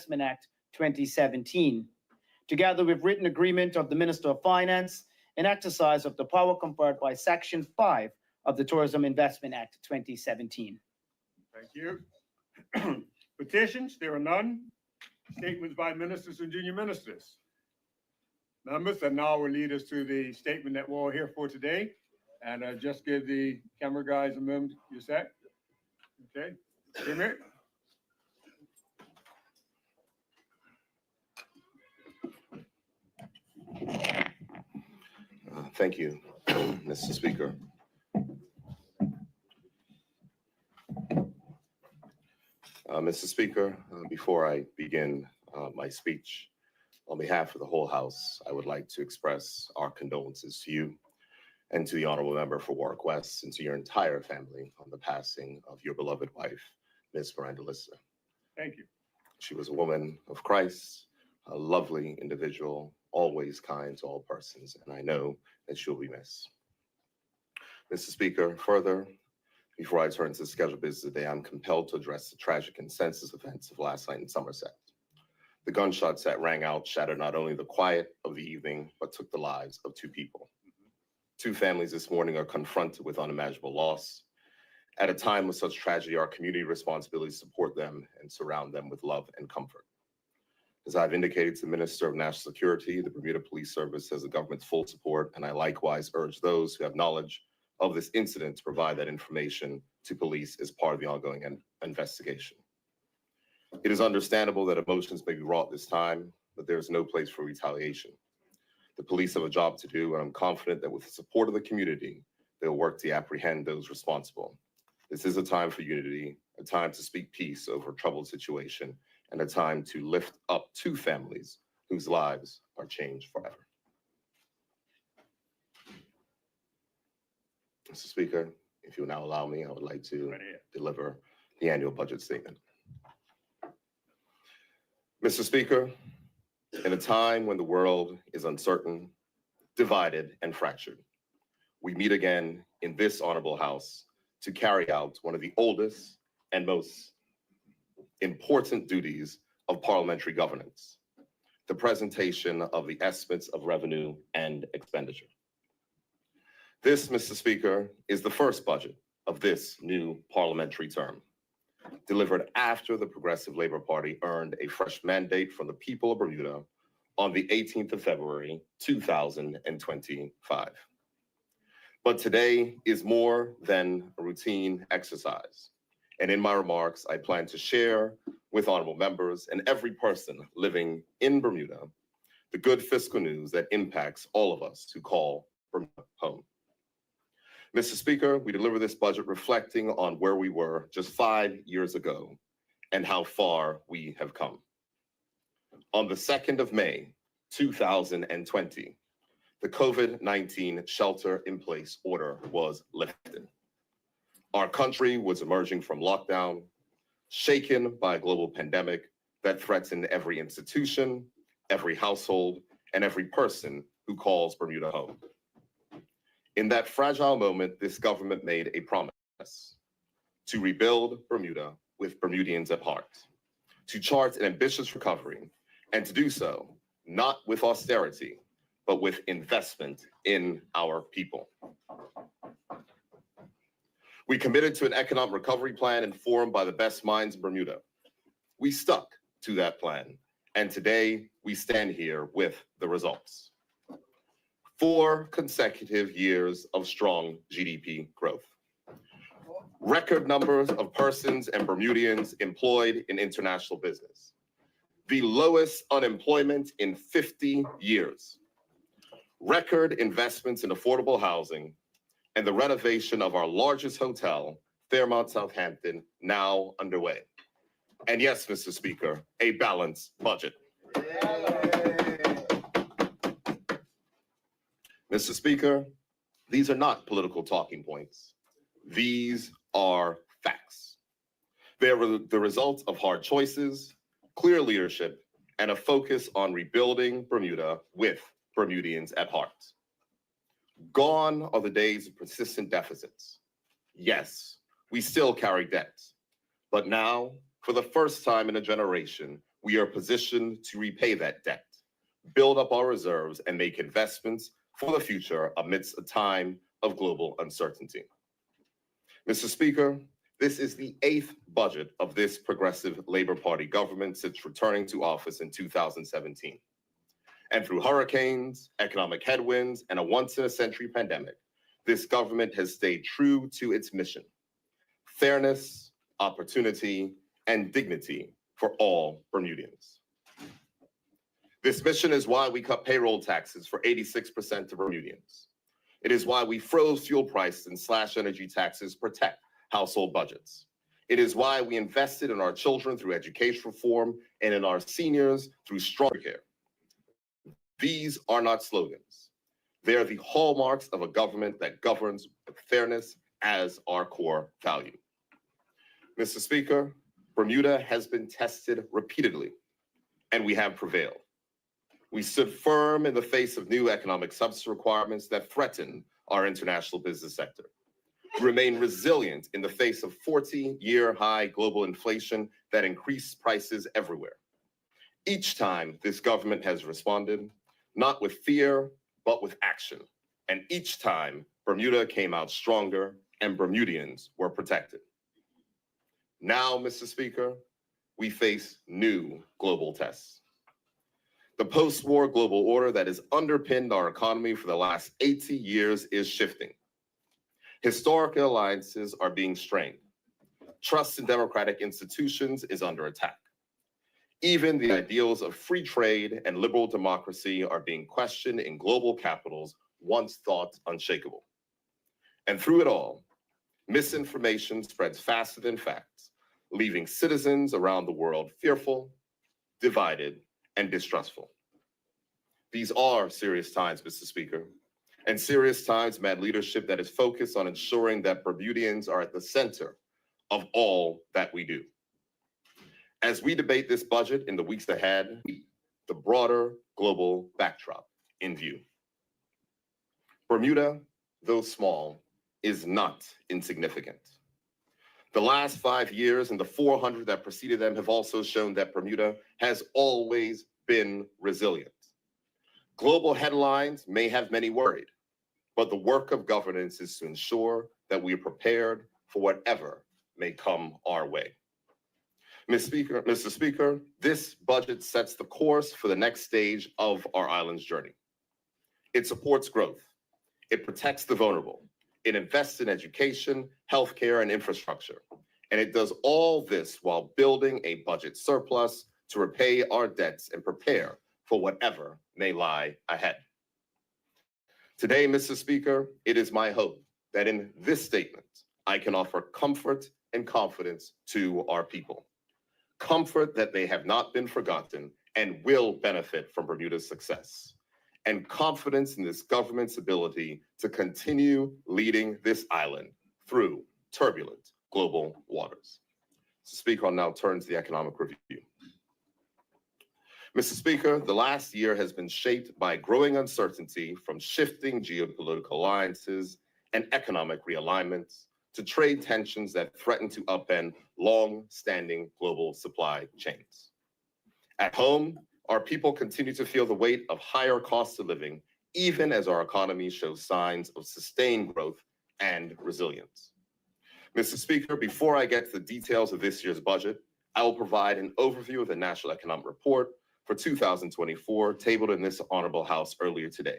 Investment Act 2017. Together with written agreement of the Minister of Finance and exercise of the power conferred by Section 5 of the Tourism Investment Act 2017. Thank you. Petitions, there are none. Statements by ministers and junior ministers. Members, and now will lead us to the statement that we're all here for today. And just give the camera guys a moment. You set? Okay. Jimmy. Thank you, Mr. Speaker. Mr. Speaker, before I begin my speech, on behalf of the whole House, I would like to express our condolences to you and to the Honorable Member for Warwick West and to your entire family on the passing of your beloved wife, Ms. Miranda Lister. Thank you. She was a woman of Christ, a lovely individual, always kind to all persons, and I know that she'll be missed. Mr. Speaker, further, before I turn to the scheduled business today, I'm compelled to address the tragic and senseless events of last night in Somerset. The gunshots that rang out shattered not only the quiet of the evening, but took the lives of two people. Two families this morning are confronted with unimaginable loss. At a time of such tragedy, our community responsibility to support them and surround them with love and comfort. As I've indicated to the Minister of National Security, the Bermuda Police Service has the government's full support, and I likewise urge those who have knowledge of this incident to provide that information to police as part of the ongoing investigation. It is understandable that emotions may be wrought this time, but there is no place for retaliation. The police have a job to do, and I'm confident that with the support of the community, they'll work to apprehend those responsible. This is a time for unity, a time to speak peace over a troubled situation, and a time to lift up two families whose lives are changed forever. Mr. Speaker, if you will now allow me, I would like to deliver the annual budget statement. Mr. Speaker, in a time when the world is uncertain, divided, and fractured, we meet again in this honorable House to carry out one of the oldest and most important duties of parliamentary governance, the presentation of the estimates of revenue and expenditure. This, Mr. Speaker, is the first budget of this new parliamentary term, delivered after the Progressive Labor Party earned a fresh mandate from the people of Bermuda on the 18th of February, 2025. But today is more than a routine exercise. And in my remarks, I plan to share with honorable members and every person living in Bermuda the good fiscal news that impacts all of us who call Bermuda home. Mr. Speaker, we deliver this budget reflecting on where we were just 5 years ago and how far we have come. On the 2nd of May, 2020, the COVID-19 shelter-in-place order was lifted. Our country was emerging from lockdown, shaken by a global pandemic that threatened every institution, every household, and every person who calls Bermuda home. In that fragile moment, this government made a promise to rebuild Bermuda with Bermudians at heart, to chart an ambitious recovery, and to do so not with austerity, but with investment in our people. We committed to an economic recovery plan informed by the best minds in Bermuda. We stuck to that plan, and today we stand here with the results. 4 consecutive years of strong GDP growth. Record numbers of persons and Bermudians employed in international business. The lowest unemployment in 50 years. Record investments in affordable housing, and the renovation of our largest hotel, Fairmont Southampton, now underway. And yes, Mr. Speaker, a balanced budget. Mr. Speaker, these are not political talking points. These are facts. They are the result of hard choices, clear leadership, and a focus on rebuilding Bermuda with Bermudians at heart. Gone are the days of persistent deficits. Yes, we still carry debt, but now, for the first time in a generation, we are positioned to repay that debt, build up our reserves, and make investments for the future amidst a time of global uncertainty. Mr. Speaker, this is the 8th budget of this progressive Labor Party government since returning to office in 2017. And through hurricanes, economic headwinds, and a once-in-a-century pandemic, this government has stayed true to its mission: fairness, opportunity, and dignity for all Bermudians. This mission is why we cut payroll taxes for 86% of Bermudians. It is why we froze fuel prices and slashed energy taxes to protect household budgets. It is why we invested in our children through education reform and in our seniors through stronger care. These are not slogans. They are the hallmarks of a government that governs with fairness as our core value. Mr. Speaker, Bermuda has been tested repeatedly, and we have prevailed. We stood firm in the face of new economic subsidy requirements that threaten our international business sector. We remain resilient in the face of 40-year high global inflation that increased prices everywhere. Each time this government has responded, not with fear, but with action. And each time Bermuda came out stronger and Bermudians were protected. Now, Mr. Speaker, we face new global tests. The post-war global order that has underpinned our economy for the last 80 years is shifting. Historical alliances are being strained. Trust in democratic institutions is under attack. Even the ideals of free trade and liberal democracy are being questioned in global capitals once thought unshakable. And through it all, misinformation spreads faster than facts, leaving citizens around the world fearful, divided, and distrustful. These are serious times, Mr. Speaker, and serious times demand leadership that is focused on ensuring that Bermudians are at the center of all that we do. As we debate this budget in the weeks ahead, the broader global backdrop in view. Bermuda, though small, is not insignificant. The last 5 years and the 400 that preceded them have also shown that Bermuda has always been resilient. Global headlines may have many worried, but the work of governance is to ensure that we are prepared for whatever may come our way. Mr. Speaker, this budget sets the course for the next stage of our island's journey. It supports growth. It protects the vulnerable. It invests in education, healthcare, and infrastructure. And it does all this while building a budget surplus to repay our debts and prepare for whatever may lie ahead. Today, Mr. Speaker, it is my hope that in this statement, I can offer comfort and confidence to our people. Comfort that they have not been forgotten and will benefit from Bermuda's success. And confidence in this government's ability to continue leading this island through turbulent global waters. Mr. Speaker, I'll now turn to the economic review. Mr. Speaker, the last year has been shaped by growing uncertainty from shifting geopolitical alliances and economic realignments to trade tensions that threaten to upend long-standing global supply chains. At home, our people continue to feel the weight of higher costs of living, even as our economy shows signs of sustained growth and resilience. Mr. Speaker, before I get to the details of this year's budget, I will provide an overview of the National Economic Report for 2024, tabled in this Honorable House earlier today,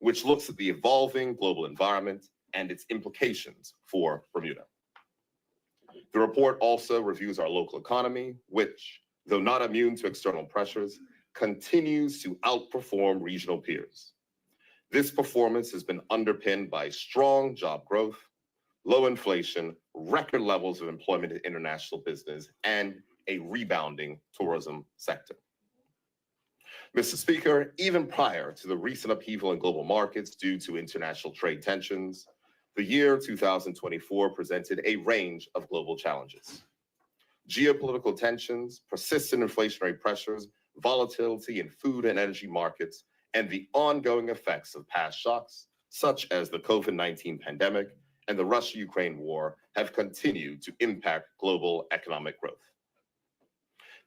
which looks at the evolving global environment and its implications for Bermuda. The report also reviews our local economy, which, though not immune to external pressures, continues to outperform regional peers. This performance has been underpinned by strong job growth, low inflation, record levels of employment in international business, and a rebounding tourism sector. Mr. Speaker, even prior to the recent upheaval in global markets due to international trade tensions, the year 2024 presented a range of global challenges. Geopolitical tensions, persistent inflationary pressures, volatility in food and energy markets, and the ongoing effects of past shocks, such as the COVID-19 pandemic and the Russia-Ukraine war, have continued to impact global economic growth.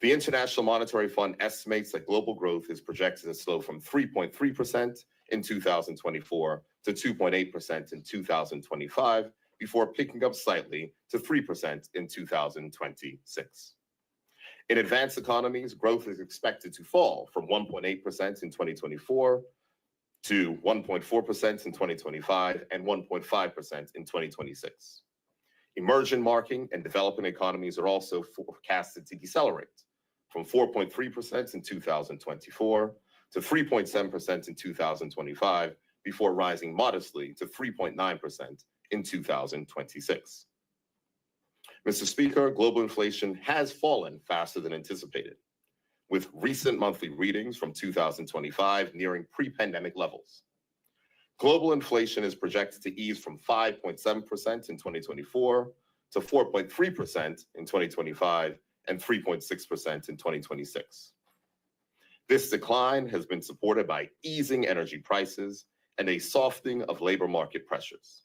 The International Monetary Fund estimates that global growth is projected to slow from 3.3% in 2024 to 2.8% in 2025, before picking up slightly to 3% in 2026. In advanced economies, growth is expected to fall from 1.8% in 2024 to 1.4% in 2025 and 1.5% in 2026. Emerging market and developing economies are also forecasted to decelerate from 4.3% in 2024 to 3.7% in 2025, before rising modestly to 3.9% in 2026. Mr. Speaker, global inflation has fallen faster than anticipated, with recent monthly readings from 2025 nearing pre-pandemic levels. Global inflation is projected to ease from 5.7% in 2024 to 4.3% in 2025 and 3.6% in 2026. This decline has been supported by easing energy prices and a softening of labor market pressures.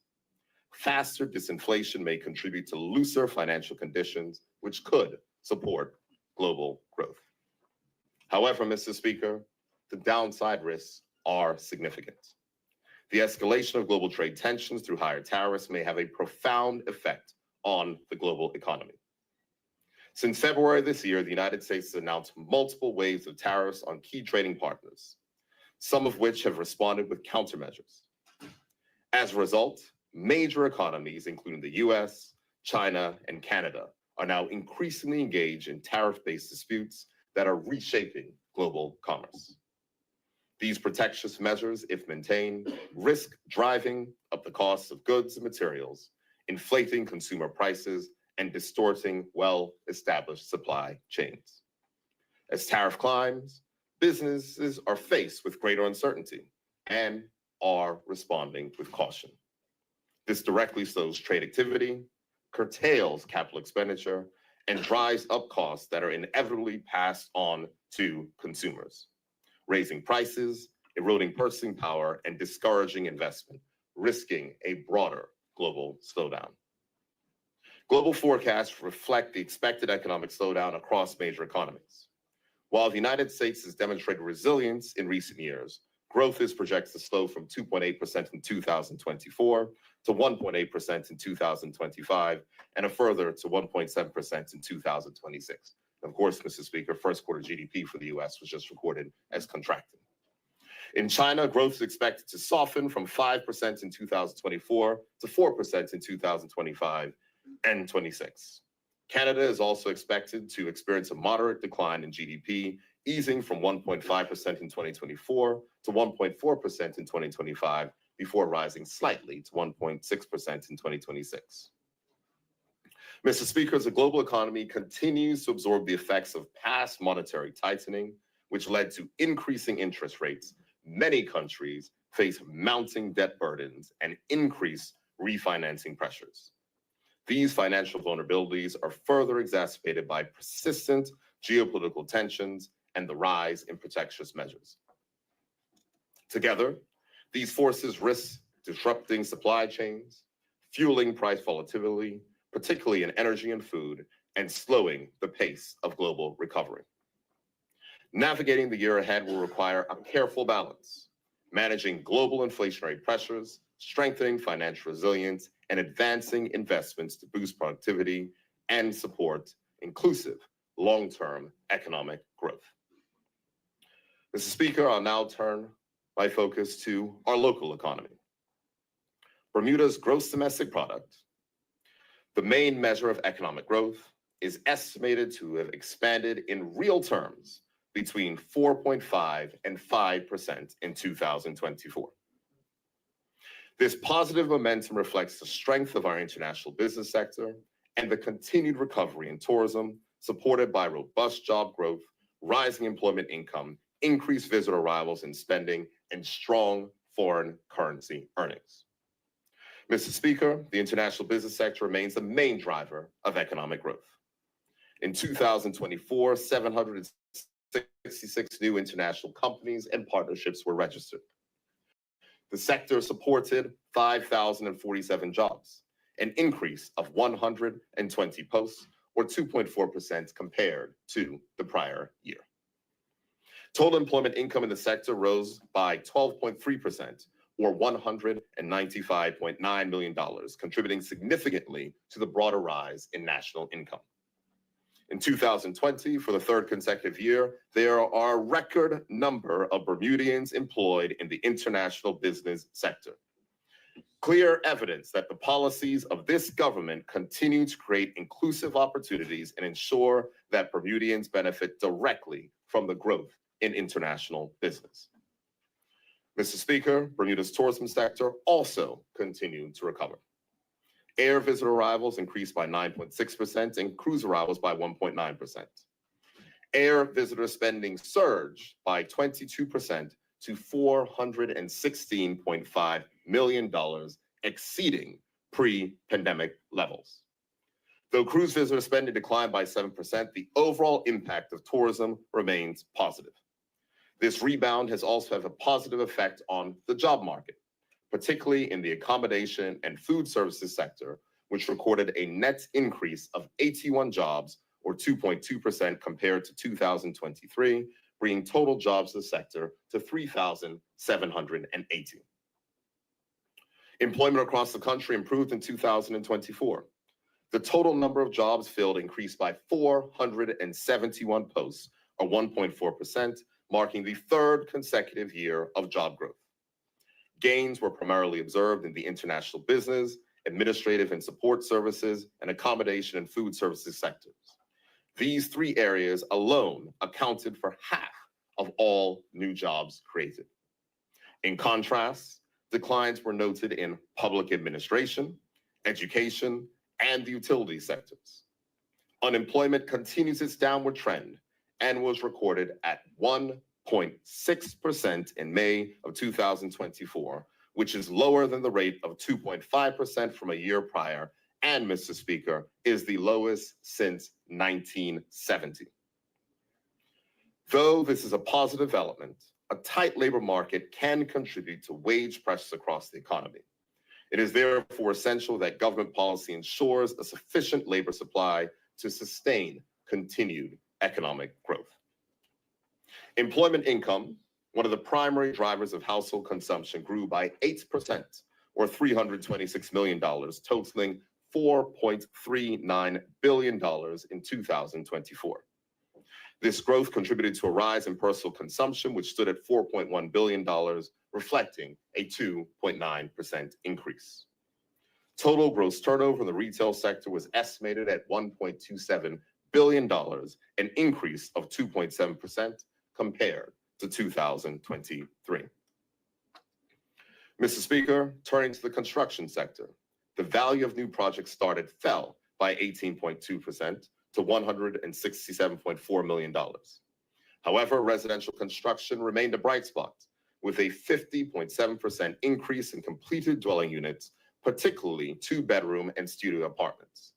Faster disinflation may contribute to looser financial conditions, which could support global growth. However, Mr. Speaker, the downside risks are significant. The escalation of global trade tensions through higher tariffs may have a profound effect on the global economy. Since February this year, the United States has announced multiple waves of tariffs on key trading partners, some of which have responded with countermeasures. As a result, major economies, including the US, China, and Canada, are now increasingly engaged in tariff-based disputes that are reshaping global commerce. These protectionist measures, if maintained, risk driving up the costs of goods and materials, inflating consumer prices, and distorting well-established supply chains. As tariff climbs, businesses are faced with greater uncertainty and are responding with caution. This directly slows trade activity, curtails capital expenditure, and drives up costs that are inevitably passed on to consumers, raising prices, eroding purchasing power, and discouraging investment, risking a broader global slowdown. Global forecasts reflect the expected economic slowdown across major economies. While the United States has demonstrated resilience in recent years, growth is projected to slow from 2.8% in 2024 to 1.8% in 2025, and a further to 1.7% in 2026. Of course, Mr. Speaker, first quarter GDP for the US was just recorded as contracting. In China, growth is expected to soften from 5% in 2024 to 4% in 2025 and 26. Canada is also expected to experience a moderate decline in GDP, easing from 1.5% in 2024 to 1.4% in 2025, before rising slightly to 1.6% in 2026. Mr. Speaker, as the global economy continues to absorb the effects of past monetary tightening, which led to increasing interest rates, many countries face mounting debt burdens and increased refinancing pressures. These financial vulnerabilities are further exacerbated by persistent geopolitical tensions and the rise in protectionist measures. Together, these forces risk disrupting supply chains, fueling price volatility, particularly in energy and food, and slowing the pace of global recovery. Navigating the year ahead will require a careful balance, managing global inflationary pressures, strengthening financial resilience, and advancing investments to boost productivity and support inclusive long-term economic growth. Mr. Speaker, I'll now turn my focus to our local economy. Bermuda's gross domestic product, the main measure of economic growth, is estimated to have expanded in real terms between 4.5% and 5% in 2024. This positive momentum reflects the strength of our international business sector and the continued recovery in tourism, supported by robust job growth, rising employment income, increased visitor arrivals and spending, and strong foreign currency earnings. Mr. Speaker, the international business sector remains the main driver of economic growth. In 2024, 766 new international companies and partnerships were registered. The sector supported 5,047 jobs, an increase of 120 posts, or 2.4% compared to the prior year. Total employment income in the sector rose by 12.3%, or $195.9 million, contributing significantly to the broader rise in national income. In 2020, for the third consecutive year, there are a record number of Bermudians employed in the international business sector. Clear evidence that the policies of this government continue to create inclusive opportunities and ensure that Bermudians benefit directly from the growth in international business. Mr. Speaker, Bermuda's tourism sector also continued to recover. Air visitor arrivals increased by 9.6% and cruise arrivals by 1.9%. Air visitor spending surged by 22% to $416.5 million, exceeding pre-pandemic levels. Though cruise visitor spending declined by 7%, the overall impact of tourism remains positive. This rebound has also had a positive effect on the job market, particularly in the accommodation and food services sector, which recorded a net increase of 81 jobs, or 2.2% compared to 2023, bringing total jobs in the sector to 3,780. Employment across the country improved in 2024. The total number of jobs filled increased by 471 posts, or 1.4%, marking the third consecutive year of job growth. Gains were primarily observed in the international business, administrative and support services, and accommodation and food services sectors. These three areas alone accounted for half of all new jobs created. In contrast, declines were noted in public administration, education, and the utility sectors. Unemployment continues its downward trend and was recorded at 1.6% in May of 2024, which is lower than the rate of 2.5% from a year prior, and, Mr. Speaker, is the lowest since 1970. Though this is a positive development, a tight labor market can contribute to wage pressures across the economy. It is therefore essential that government policy ensures a sufficient labor supply to sustain continued economic growth. Employment income, one of the primary drivers of household consumption, grew by 8%, or $326 million, totaling $4.39 billion in 2024. This growth contributed to a rise in personal consumption, which stood at $4.1 billion, reflecting a 2.9% increase. Total gross turnover in the retail sector was estimated at $1.27 billion, an increase of 2.7% compared to 2023. Mr. Speaker, turning to the construction sector, the value of new projects started fell by 18.2% to $167.4 million. However, residential construction remained a bright spot, with a 50.7% increase in completed dwelling units, particularly two-bedroom and studio apartments.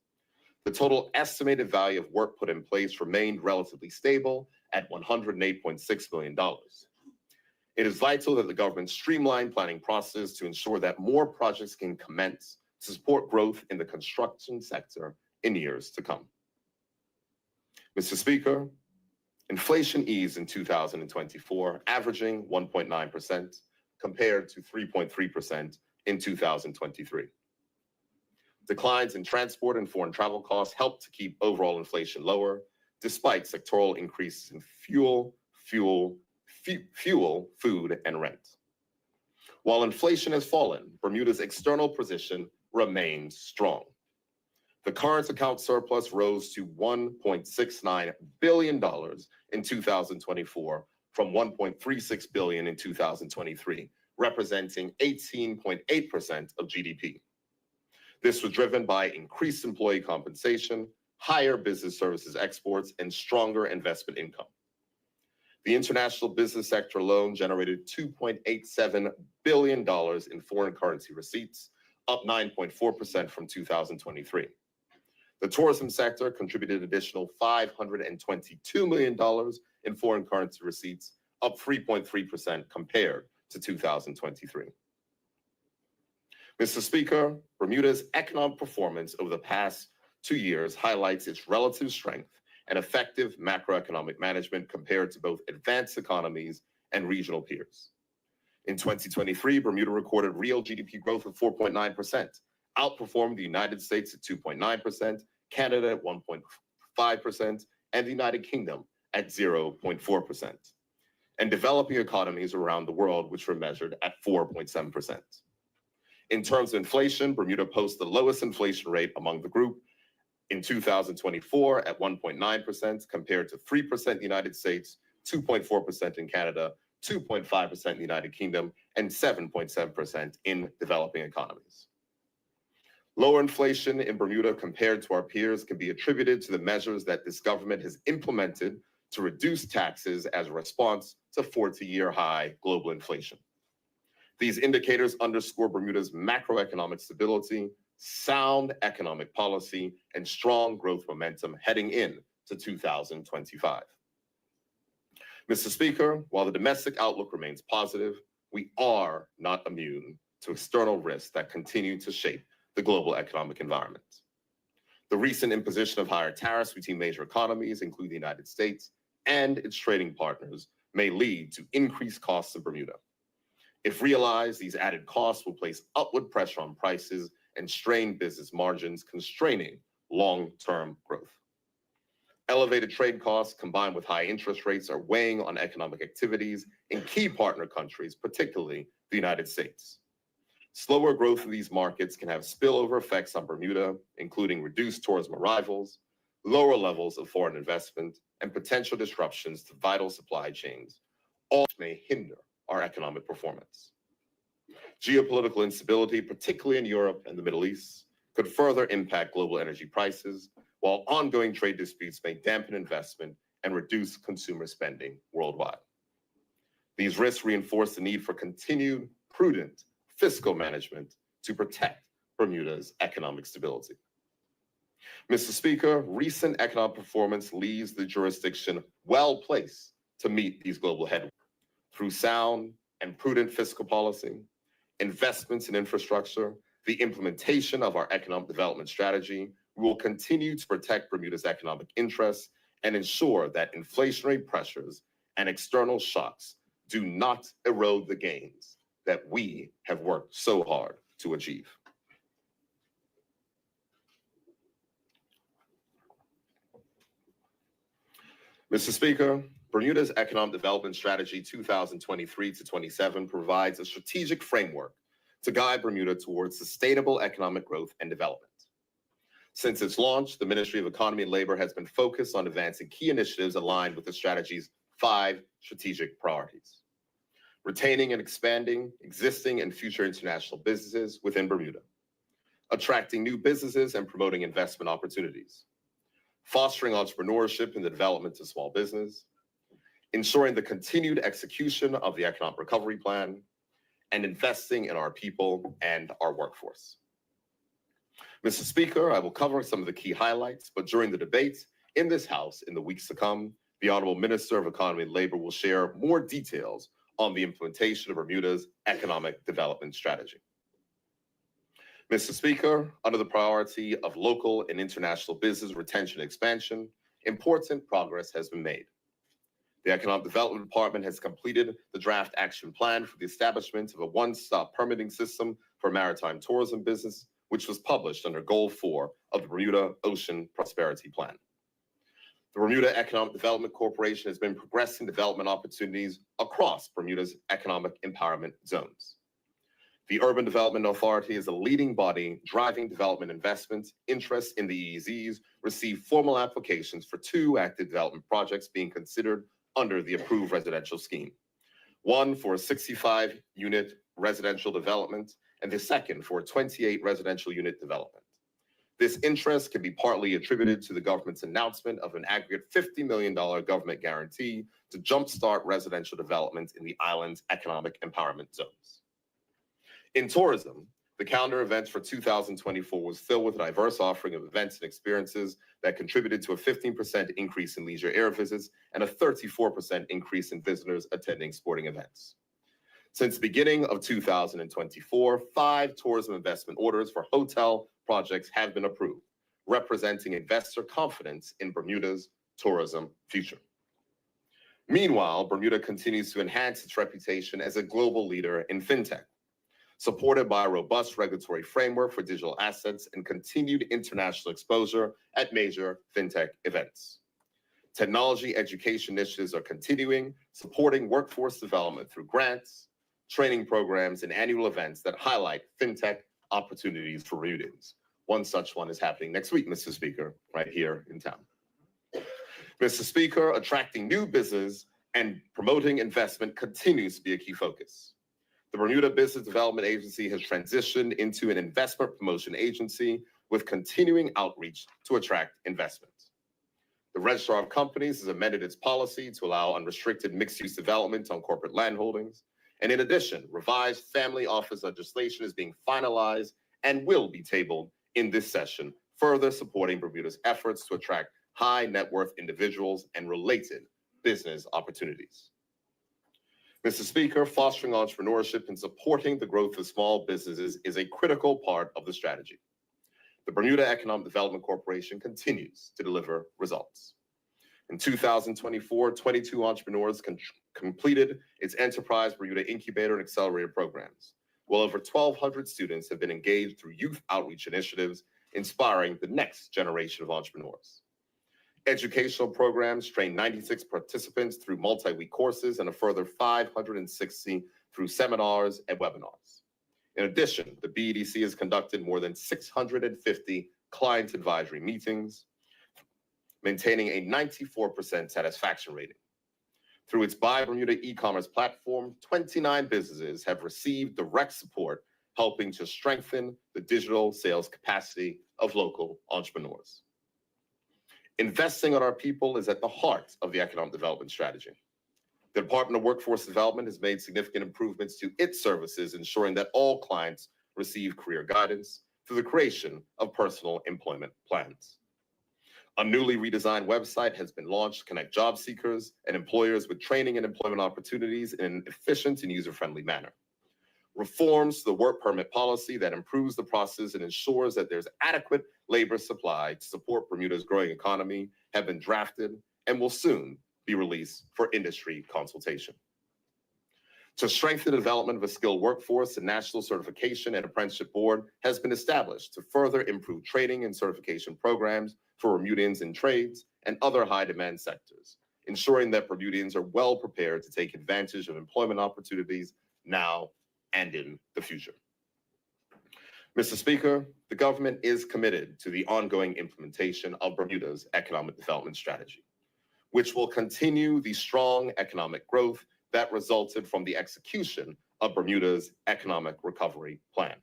The total estimated value of work put in place remained relatively stable at $108.6 million. It is vital that the government streamline planning process to ensure that more projects can commence to support growth in the construction sector in years to come. Mr. Speaker, inflation eased in 2024, averaging 1.9% compared to 3.3% in 2023. Declines in transport and foreign travel costs helped to keep overall inflation lower, despite sectoral increases in fuel, food, and rent. While inflation has fallen, Bermuda's external position remains strong. The current account surplus rose to $1.69 billion in 2024 from $1.36 billion in 2023, representing 18.8% of GDP. This was driven by increased employee compensation, higher business services exports, and stronger investment income. The international business sector alone generated $2.87 billion in foreign currency receipts, up 9.4% from 2023. The tourism sector contributed additional $522 million in foreign currency receipts, up 3.3% compared to 2023. Mr. Speaker, Bermuda's economic performance over the past 2 years highlights its relative strength and effective macroeconomic management compared to both advanced economies and regional peers. In 2023, Bermuda recorded real GDP growth of 4.9%, outperformed the United States at 2.9%, Canada at 1.5%, and the United Kingdom at 0.4%, and developing economies around the world, which were measured at 4.7%. In terms of inflation, Bermuda posts the lowest inflation rate among the group in 2024 at 1.9%, compared to 3% in the United States, 2.4% in Canada, 2.5% in the United Kingdom, and 7.7% in developing economies. Lower inflation in Bermuda compared to our peers can be attributed to the measures that this government has implemented to reduce taxes as a response to 40-year high global inflation. These indicators underscore Bermuda's macroeconomic stability, sound economic policy, and strong growth momentum heading in to 2025. Mr. Speaker, while the domestic outlook remains positive, we are not immune to external risks that continue to shape the global economic environment. The recent imposition of higher tariffs between major economies, including the United States and its trading partners, may lead to increased costs in Bermuda. If realized, these added costs will place upward pressure on prices and strain business margins, constraining long-term growth. Elevated trade costs combined with high interest rates are weighing on economic activities in key partner countries, particularly the United States. Slower growth in these markets can have spillover effects on Bermuda, including reduced tourism arrivals, lower levels of foreign investment, and potential disruptions to vital supply chains, all may hinder our economic performance. Geopolitical instability, particularly in Europe and the Middle East, could further impact global energy prices, while ongoing trade disputes may dampen investment and reduce consumer spending worldwide. These risks reinforce the need for continued prudent fiscal management to protect Bermuda's economic stability. Mr. Speaker, recent economic performance leaves the jurisdiction well placed to meet these global headwinds. Through sound and prudent fiscal policy, investments in infrastructure, the implementation of our economic development strategy, we will continue to protect Bermuda's economic interests and ensure that inflationary pressures and external shocks do not erode the gains that we have worked so hard to achieve. Mr. Speaker, Bermuda's Economic Development Strategy 2023 to 27 provides a strategic framework to guide Bermuda towards sustainable economic growth and development. Since its launch, the Ministry of Economy and Labor has been focused on advancing key initiatives aligned with the strategy's 5 strategic priorities: retaining and expanding existing and future international businesses within Bermuda, attracting new businesses and promoting investment opportunities, fostering entrepreneurship and the development of small business, ensuring the continued execution of the Economic Recovery Plan, and investing in our people and our workforce. Mr. Speaker, I will cover some of the key highlights, but during the debate in this House in the weeks to come, the Honorable Minister of Economy and Labor will share more details on the implementation of Bermuda's economic development strategy. Mr. Speaker, under the priority of local and international business retention and expansion, important progress has been made. The Economic Development Department has completed the draft action plan for the establishment of a one-stop permitting system for maritime tourism business, which was published under Goal 4 of the Bermuda Ocean Prosperity Plan. The Bermuda Economic Development Corporation has been progressing development opportunities across Bermuda's economic empowerment zones. The Urban Development Authority is a leading body driving development investments. Interests in the EEZs received formal applications for 2 active development projects being considered under the approved residential scheme. One for a 65-unit residential development, and the second for a 28 residential unit development. This interest can be partly attributed to the government's announcement of an aggregate $50 million government guarantee to jumpstart residential development in the island's economic empowerment zones. In tourism, the calendar events for 2024 was filled with a diverse offering of events and experiences that contributed to a 15% increase in leisure air visits and a 34% increase in visitors attending sporting events. Since the beginning of 2024, 5 tourism investment orders for hotel projects have been approved, representing investor confidence in Bermuda's tourism future. Meanwhile, Bermuda continues to enhance its reputation as a global leader in fintech, supported by a robust regulatory framework for digital assets and continued international exposure at major fintech events. Technology education initiatives are continuing, supporting workforce development through grants, training programs, and annual events that highlight fintech opportunities for Bermudians. One such one is happening next week, Mr. Speaker, right here in town. Mr. Speaker, attracting new business and promoting investment continues to be a key focus. The Bermuda Business Development Agency has transitioned into an investment promotion agency with continuing outreach to attract investment. The Registrar of Companies has amended its policy to allow unrestricted mixed-use development on corporate land holdings. And in addition, revised family office legislation is being finalized and will be tabled in this session, further supporting Bermuda's efforts to attract high net worth individuals and related business opportunities. Mr. Speaker, fostering entrepreneurship and supporting the growth of small businesses is a critical part of the strategy. The Bermuda Economic Development Corporation continues to deliver results. In 2024, 22 entrepreneurs completed its Enterprise Bermuda Incubator and Accelerator programs, while over 1,200 students have been engaged through youth outreach initiatives, inspiring the next generation of entrepreneurs. Educational programs train 96 participants through multi-week courses and a further 560 through seminars and webinars. In addition, the BEDC has conducted more than 650 client advisory meetings, maintaining a 94% satisfaction rating. Through its Buy Bermuda e-commerce platform, 29 businesses have received direct support, helping to strengthen the digital sales capacity of local entrepreneurs. Investing in our people is at the heart of the economic development strategy. The Department of Workforce Development has made significant improvements to its services, ensuring that all clients receive career guidance through the creation of personal employment plans. A newly redesigned website has been launched to connect job seekers and employers with training and employment opportunities in an efficient and user-friendly manner. Reforms to the work permit policy that improves the process and ensures that there's adequate labor supply to support Bermuda's growing economy have been drafted and will soon be released for industry consultation. To strengthen the development of a skilled workforce, a National Certification and Apprenticeship Board has been established to further improve training and certification programs for Bermudians in trades and other high-demand sectors, ensuring that Bermudians are well prepared to take advantage of employment opportunities now and in the future. Mr. Speaker, the government is committed to the ongoing implementation of Bermuda's economic development strategy, which will continue the strong economic growth that resulted from the execution of Bermuda's economic recovery plan.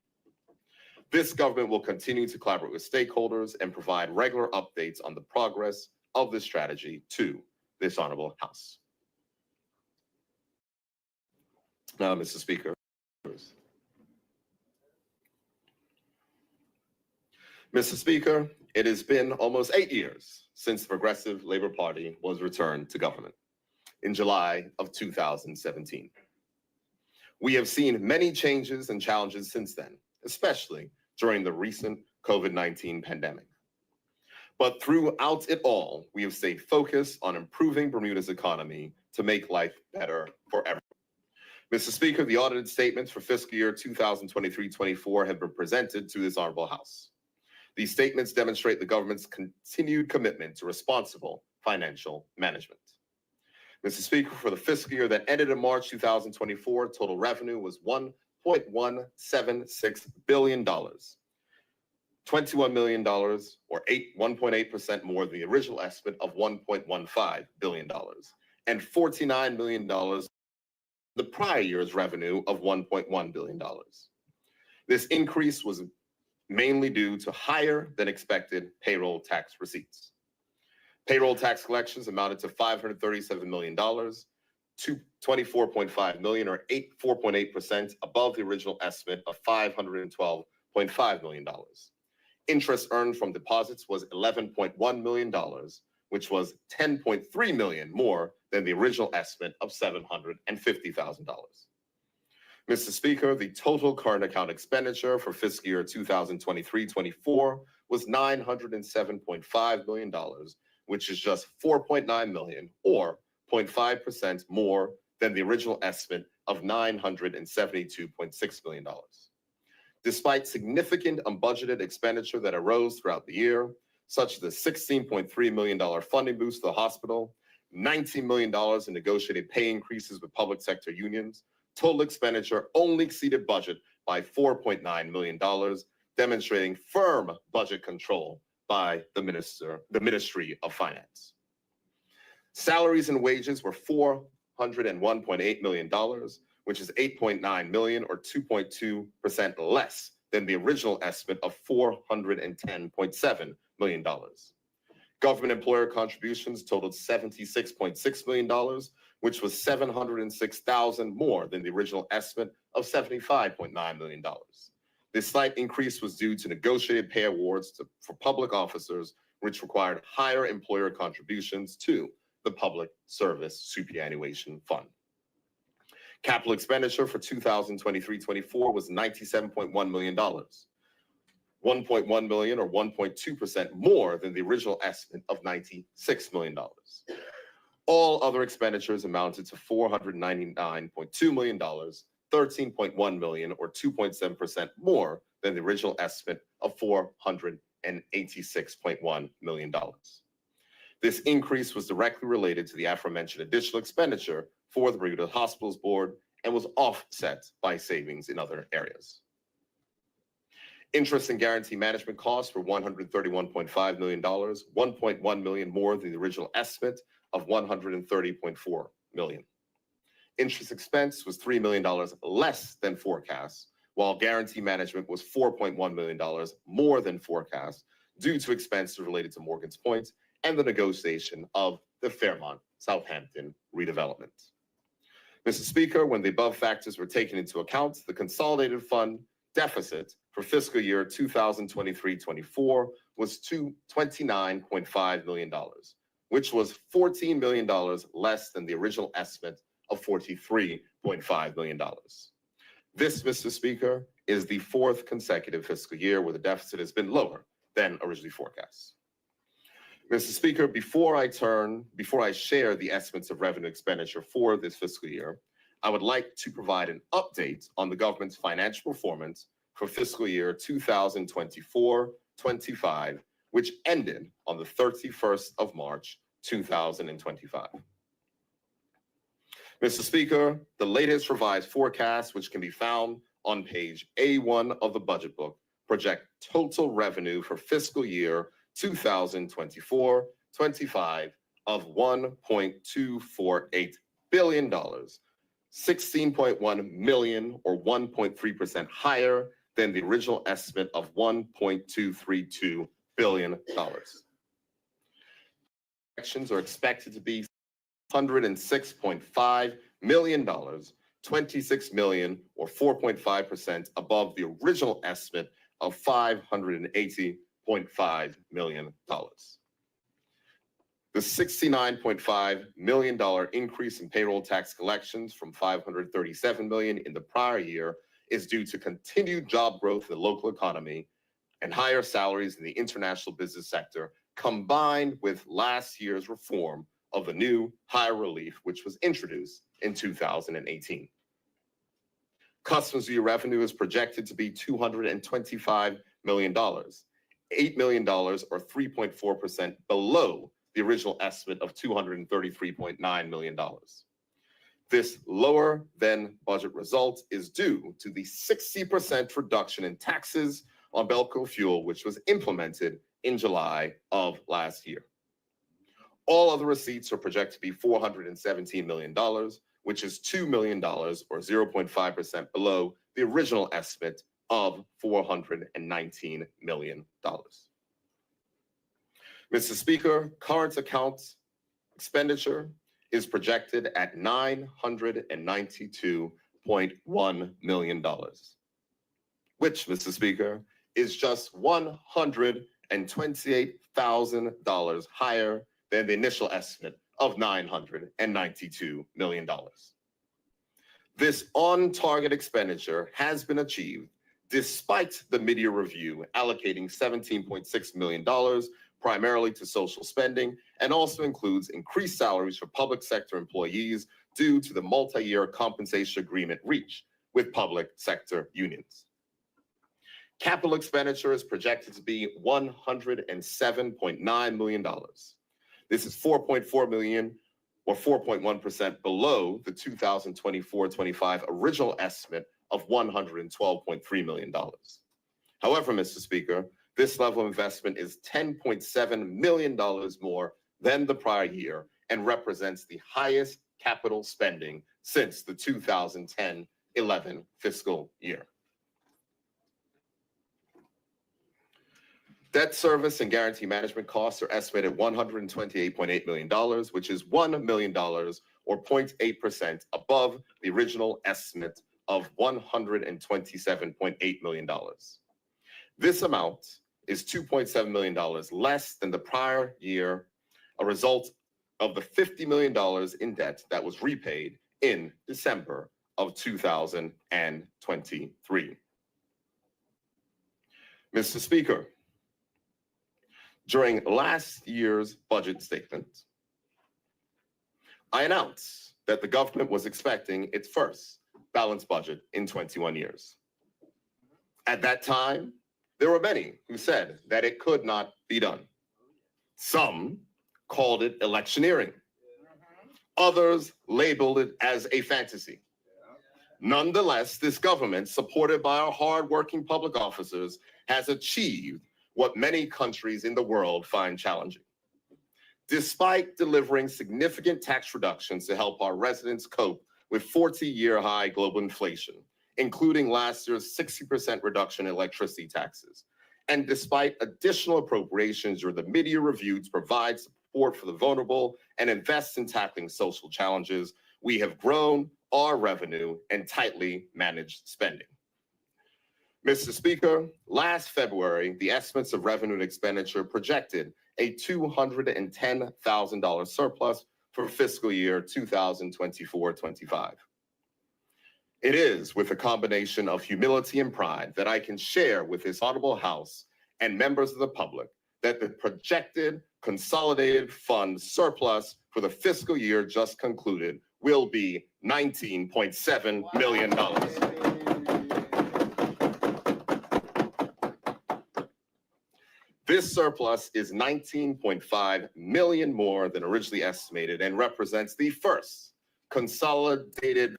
This government will continue to collaborate with stakeholders and provide regular updates on the progress of this strategy to this honorable House. Now, Mr. Speaker. Mr. Speaker, it has been almost 8 years since the Progressive Labor Party was returned to government in July of 2017. We have seen many changes and challenges since then, especially during the recent COVID-19 pandemic. But throughout it all, we have stayed focused on improving Bermuda's economy to make life better for everyone. Mr. Speaker, the audited statements for fiscal year 2023-24 have been presented to this honorable House. These statements demonstrate the government's continued commitment to responsible financial management. Mr. Speaker, for the fiscal year that ended in March 2024, total revenue was $1.176 billion, $21 million, or 1.8% more than the original estimate of $1.15 billion, and $49 million the prior year's revenue of $1.1 billion. This increase was mainly due to higher than expected payroll tax receipts. Payroll tax collections amounted to $537 million, to $24.5 million, or 4.8% above the original estimate of $512.5 million. Interest earned from deposits was $11.1 million, which was $10.3 million more than the original estimate of $750,000. Mr. Speaker, the total current account expenditure for fiscal year 2023-24 was $907.5 million, which is just $4.9 million or 0.5% more than the original estimate of $972.6 million. Despite significant unbudgeted expenditure that arose throughout the year, such as the $16.3 million funding boost to the hospital, $19 million in negotiated pay increases with public sector unions, total expenditure only exceeded budget by $4.9 million, demonstrating firm budget control by the Ministry of Finance. Salaries and wages were $401.8 million, which is $8.9 million or 2.2% less than the original estimate of $410.7 million. Government employer contributions totaled $76.6 million, which was $706,000 more than the original estimate of $75.9 million. This slight increase was due to negotiated pay awards for public officers, which required higher employer contributions to the Public Service Superannuation Fund. Capital expenditure for 2023-24 was $97.1 million, $1.1 million or 1.2% more than the original estimate of $96 million. All other expenditures amounted to $499.2 million, $13.1 million or 2.7% more than the original estimate of $486.1 million. This increase was directly related to the aforementioned additional expenditure for the Bermuda Hospitals Board and was offset by savings in other areas. Interest and guarantee management costs were $131.5 million, $1.1 million more than the original estimate of $130.4 million. Interest expense was $3 million less than forecast, while guarantee management was $4.1 million more than forecast due to expenses related to Morgan's Point and the negotiation of the Fairmont Southampton redevelopment. Mr. Speaker, when the above factors were taken into account, the consolidated fund deficit for fiscal year 2023-24 was $29.5 million, which was $14 million less than the original estimate of $43.5 million. This, Mr. Speaker, is the fourth consecutive fiscal year where the deficit has been lower than originally forecast. Mr. Speaker, before I share the estimates of revenue expenditure for this fiscal year, I would like to provide an update on the government's financial performance for fiscal year 2024-25, which ended on the 31st of March, 2025. Mr. Speaker, the latest revised forecast, which can be found on page A1 of the budget book, project total revenue for fiscal year 2024-25 of $1.248 billion, $16.1 million or 1.3% higher than the original estimate of $1.232 billion. Projections are expected to be $106.5 million, $26 million or 4.5% above the original estimate of $580.5 million. The $69.5 million increase in payroll tax collections from $537 million in the prior year is due to continued job growth in the local economy and higher salaries in the international business sector, combined with last year's reform of the new higher relief, which was introduced in 2018. Customs duty revenue is projected to be $225 million, $8 million or 3.4% below the original estimate of $233.9 million. This lower than budget result is due to the 60% reduction in taxes on Belco fuel, which was implemented in July of last year. All other receipts are projected to be $417 million, which is $2 million or 0.5% below the original estimate of $419 million. Mr. Speaker, current account expenditure is projected at $992.1 million, which, Mr. Speaker, is just $128,000 higher than the initial estimate of $992 million. This on-target expenditure has been achieved despite the mid-year review allocating $17.6 million primarily to social spending, and also includes increased salaries for public sector employees due to the multi-year compensation agreement reached with public sector unions. Capital expenditure is projected to be $107.9 million. This is $4.4 million or 4.1% below the 2024-25 original estimate of $112.3 million. However, Mr. Speaker, this level of investment is $10.7 million more than the prior year and represents the highest capital spending since the 2010-11 fiscal year. Debt service and guarantee management costs are estimated at $128.8 million, which is $1 million or 0.8% above the original estimate of $127.8 million. This amount is $2.7 million less than the prior year, a result of the $50 million in debt that was repaid in December of 2023. Mr. Speaker, during last year's budget statement, I announced that the government was expecting its first balanced budget in 21 years. At that time, there were many who said that it could not be done. Some called it electioneering. Others labeled it as a fantasy. Nonetheless, this government, supported by our hardworking public officers, has achieved what many countries in the world find challenging. Despite delivering significant tax reductions to help our residents cope with 40-year high global inflation, including last year's 60% reduction in electricity taxes, and despite additional appropriations during the mid-year review to provide support for the vulnerable and invest in tackling social challenges, we have grown our revenue and tightly managed spending. Mr. Speaker, last February, the estimates of revenue and expenditure projected a $210,000 surplus for fiscal year 2024-25. It is with a combination of humility and pride that I can share with this honorable House and members of the public that the projected consolidated fund surplus for the fiscal year just concluded will be $19.7 million. This surplus is $19.5 million more than originally estimated and represents the first consolidated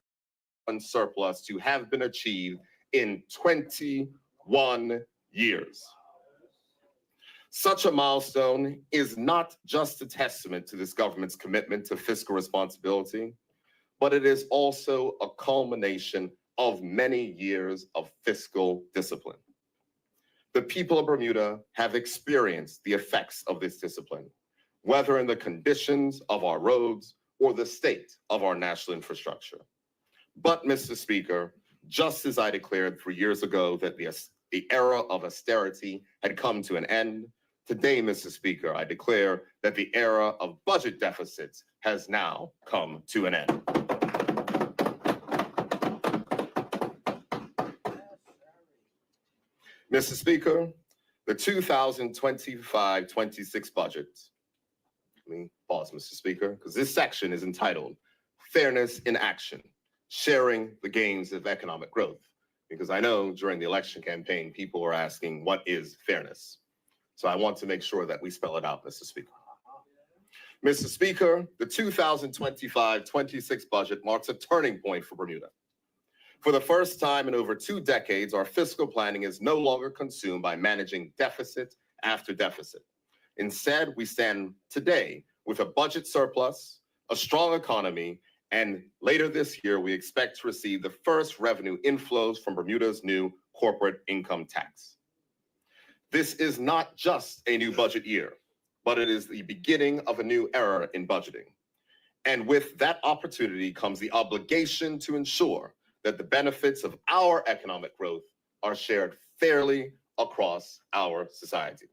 fund surplus to have been achieved in 21 years. Such a milestone is not just a testament to this government's commitment to fiscal responsibility, but it is also a culmination of many years of fiscal discipline. The people of Bermuda have experienced the effects of this discipline, whether in the conditions of our roads or the state of our national infrastructure. But, Mr. Speaker, just as I declared 3 years ago that the era of austerity had come to an end, today, Mr. Speaker, I declare that the era of budget deficits has now come to an end. Mr. Speaker, the 2025-26 budget, let me pause, Mr. Speaker, because this section is entitled Fairness in Action, Sharing the Gains of Economic Growth, because I know during the election campaign, people were asking, what is fairness? So I want to make sure that we spell it out, Mr. Speaker. Mr. Speaker, the 2025-26 budget marks a turning point for Bermuda. For the first time in over 2 decades, our fiscal planning is no longer consumed by managing deficit after deficit. Instead, we stand today with a budget surplus, a strong economy, and later this year, we expect to receive the first revenue inflows from Bermuda's new corporate income tax. This is not just a new budget year, but it is the beginning of a new era in budgeting. And with that opportunity comes the obligation to ensure that the benefits of our economic growth are shared fairly across our society.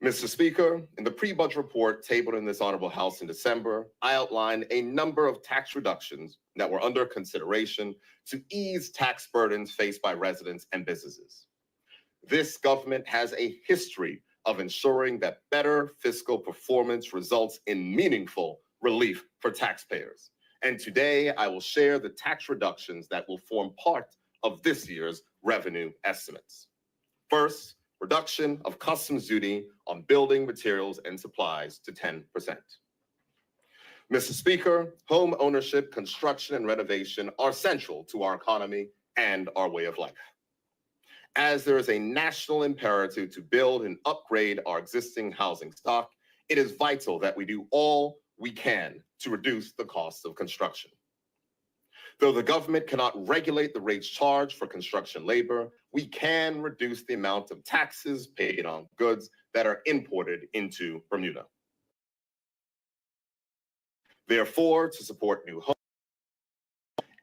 Mr. Speaker, in the pre-budget report tabled in this Honorable House in December, I outlined a number of tax reductions that were under consideration to ease tax burdens faced by residents and businesses. This government has a history of ensuring that better fiscal performance results in meaningful relief for taxpayers. And today I will share the tax reductions that will form part of this year's revenue estimates. First, reduction of customs duty on building materials and supplies to 10%. Mr. Speaker, home ownership, construction, and renovation are central to our economy and our way of life. As there is a national imperative to build and upgrade our existing housing stock, it is vital that we do all we can to reduce the cost of construction. Though the government cannot regulate the rates charged for construction labor, we can reduce the amount of taxes paid on goods that are imported into Bermuda. Therefore, to support new homes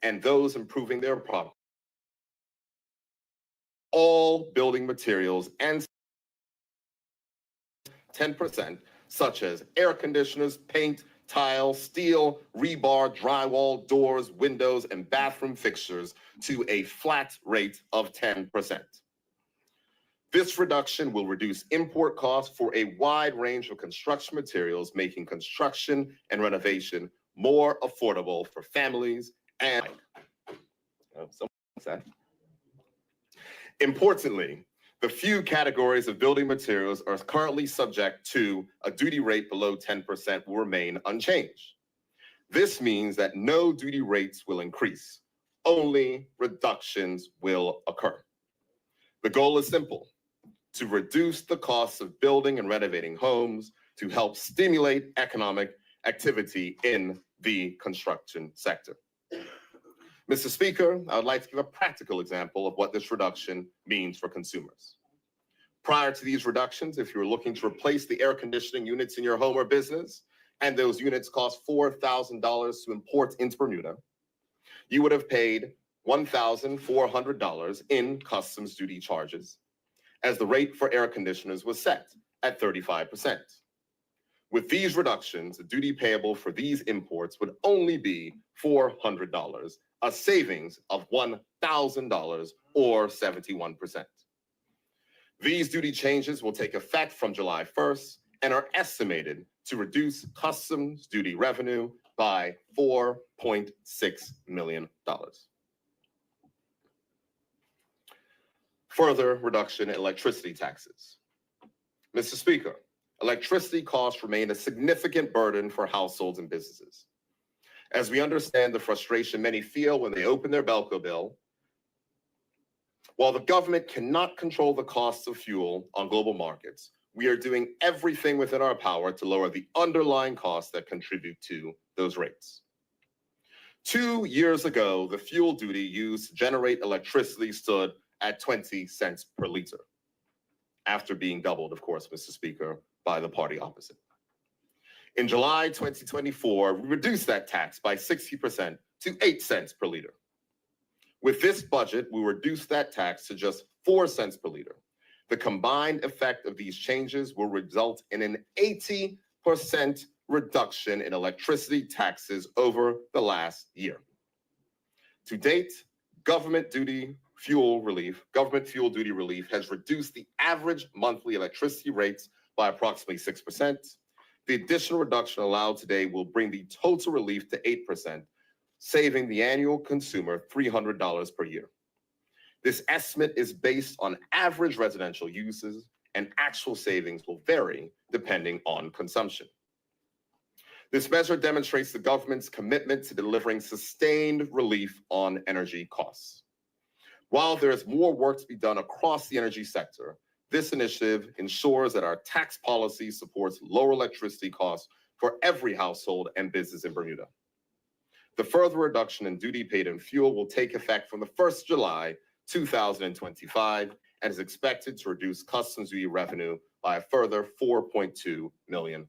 and those improving their product, all building materials and 10%, such as air conditioners, paint, tile, steel, rebar, drywall, doors, windows, and bathroom fixtures to a flat rate of 10%. This reduction will reduce import costs for a wide range of construction materials, making construction and renovation more affordable for families and importantly, the few categories of building materials are currently subject to a duty rate below 10% will remain unchanged. This means that no duty rates will increase, only reductions will occur. The goal is simple: to reduce the costs of building and renovating homes to help stimulate economic activity in the construction sector. Mr. Speaker, I would like to give a practical example of what this reduction means for consumers. Prior to these reductions, if you were looking to replace the air conditioning units in your home or business, and those units cost $4,000 to import into Bermuda, you would have paid $1,400 in customs duty charges, as the rate for air conditioners was set at 35%. With these reductions, the duty payable for these imports would only be $400, a savings of $1,000 or 71%. These duty changes will take effect from July 1st and are estimated to reduce customs duty revenue by $4.6 million. Further reduction in electricity taxes. Mr. Speaker, electricity costs remain a significant burden for households and businesses. As we understand the frustration many feel when they open their Belco bill, while the government cannot control the costs of fuel on global markets, we are doing everything within our power to lower the underlying costs that contribute to those rates. 2 years ago, the fuel duty used to generate electricity stood at 20 cents per liter, after being doubled, of course, Mr. Speaker, by the party opposite. In July 2024, we reduced that tax by 60% to 8 cents per liter. With this budget, we reduced that tax to just 4 cents per liter. The combined effect of these changes will result in an 80% reduction in electricity taxes over the last year. To date, government fuel duty relief has reduced the average monthly electricity rates by approximately 6%. The additional reduction allowed today will bring the total relief to 8%, saving the annual consumer $300 per year. This estimate is based on average residential uses, and actual savings will vary depending on consumption. This measure demonstrates the government's commitment to delivering sustained relief on energy costs. While there is more work to be done across the energy sector, this initiative ensures that our tax policy supports lower electricity costs for every household and business in Bermuda. The further reduction in duty paid in fuel will take effect from the 1st of July 2025 and is expected to reduce customs duty revenue by a further $4.2 million.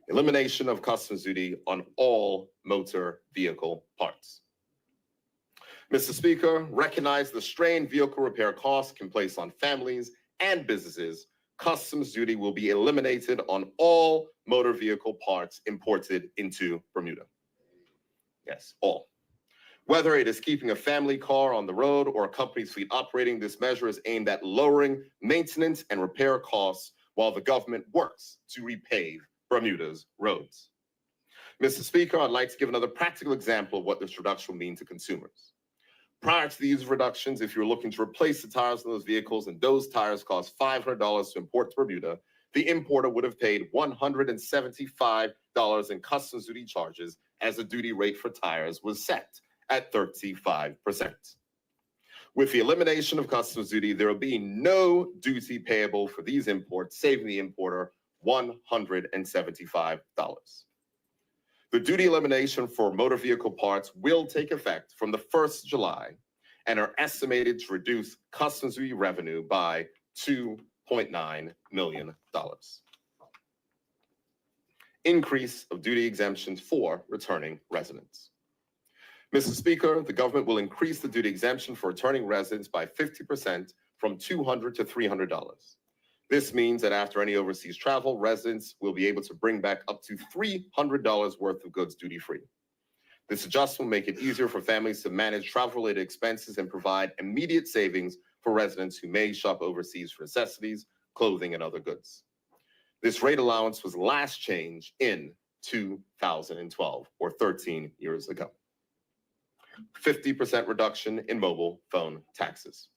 Elimination of customs duty on all motor vehicle parts. Mr. Speaker, recognize the strain vehicle repair costs can place on families and businesses, customs duty will be eliminated on all motor vehicle parts imported into Bermuda. Yes, all. Whether it is keeping a family car on the road or a company's fleet operating, this measure is aimed at lowering maintenance and repair costs while the government works to repave Bermuda's roads. Mr. Speaker, I'd like to give another practical example of what this reduction will mean to consumers. Prior to these reductions, if you're looking to replace the tires on those vehicles and those tires cost $500 to import to Bermuda, the importer would have paid $175 in customs duty charges as the duty rate for tires was set at 35%. With the elimination of customs duty, there will be no duty payable for these imports, saving the importer $175. The duty elimination for motor vehicle parts will take effect from the 1st of July and are estimated to reduce customs duty revenue by $2.9 million. Increase of duty exemptions for returning residents. Mr. Speaker, the government will increase the duty exemption for returning residents by 50% from $200 to $300. This means that after any overseas travel, residents will be able to bring back up to $300 worth of goods duty-free. This adjustment will make it easier for families to manage travel-related expenses and provide immediate savings for residents who may shop overseas for necessities, clothing, and other goods. This rate allowance was last changed in 2012, or 13 years ago. 50% reduction in mobile phone taxes.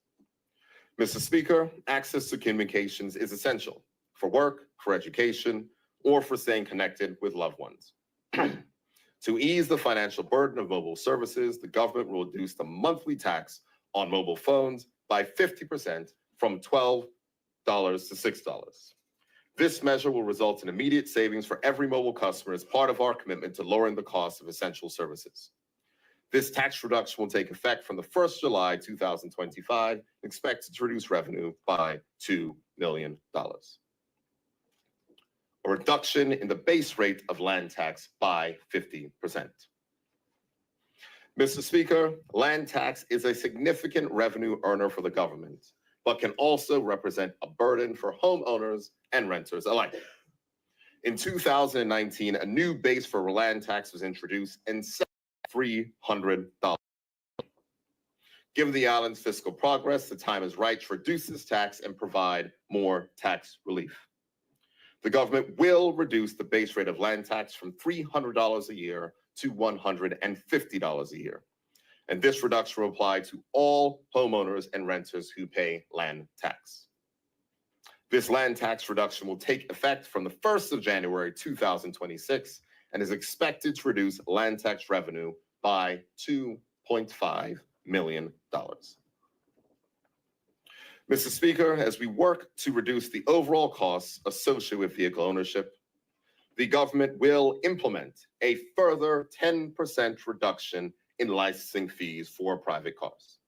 Mr. Speaker, access to communications is essential for work, for education, or for staying connected with loved ones. To ease the financial burden of mobile services, the government will reduce the monthly tax on mobile phones by 50% from $12 to $6. This measure will result in immediate savings for every mobile customer as part of our commitment to lowering the cost of essential services. This tax reduction will take effect from the 1st of July 2025, expected to reduce revenue by $2 million. A reduction in the base rate of land tax by 50%. Mr. Speaker, land tax is a significant revenue earner for the government, but can also represent a burden for homeowners and renters alike. In 2019, a new base for land tax was introduced and set at $300. Given the island's fiscal progress, the time is right to reduce this tax and provide more tax relief. The government will reduce the base rate of land tax from $300 a year to $150 a year. And this reduction will apply to all homeowners and renters who pay land tax. This land tax reduction will take effect from the 1st of January 2026 and is expected to reduce land tax revenue by $2.5 million. Mr. Speaker, as we work to reduce the overall costs associated with vehicle ownership, the government will implement a further 10% reduction in licensing fees for private cars.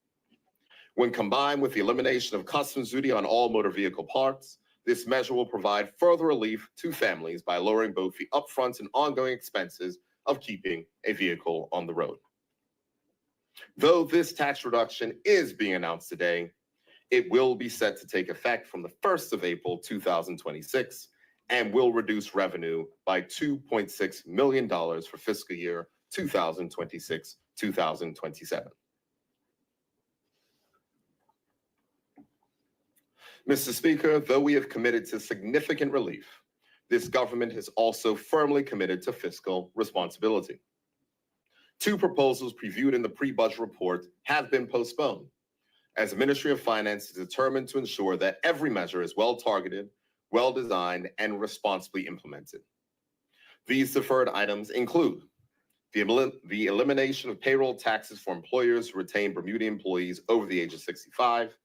When combined with the elimination of customs duty on all motor vehicle parts, this measure will provide further relief to families by lowering both the upfront and ongoing expenses of keeping a vehicle on the road. Though this tax reduction is being announced today, it will be set to take effect from the 1st of April 2026 and will reduce revenue by $2.6 million for fiscal year 2026-2027. Mr. Speaker, though we have committed to significant relief, this government has also firmly committed to fiscal responsibility. 2 proposals previewed in the pre-budget report have been postponed, as the Ministry of Finance is determined to ensure that every measure is well-targeted, well-designed, and responsibly implemented. These deferred items include the elimination of payroll taxes for employers who retain Bermuda employees over the age of 65,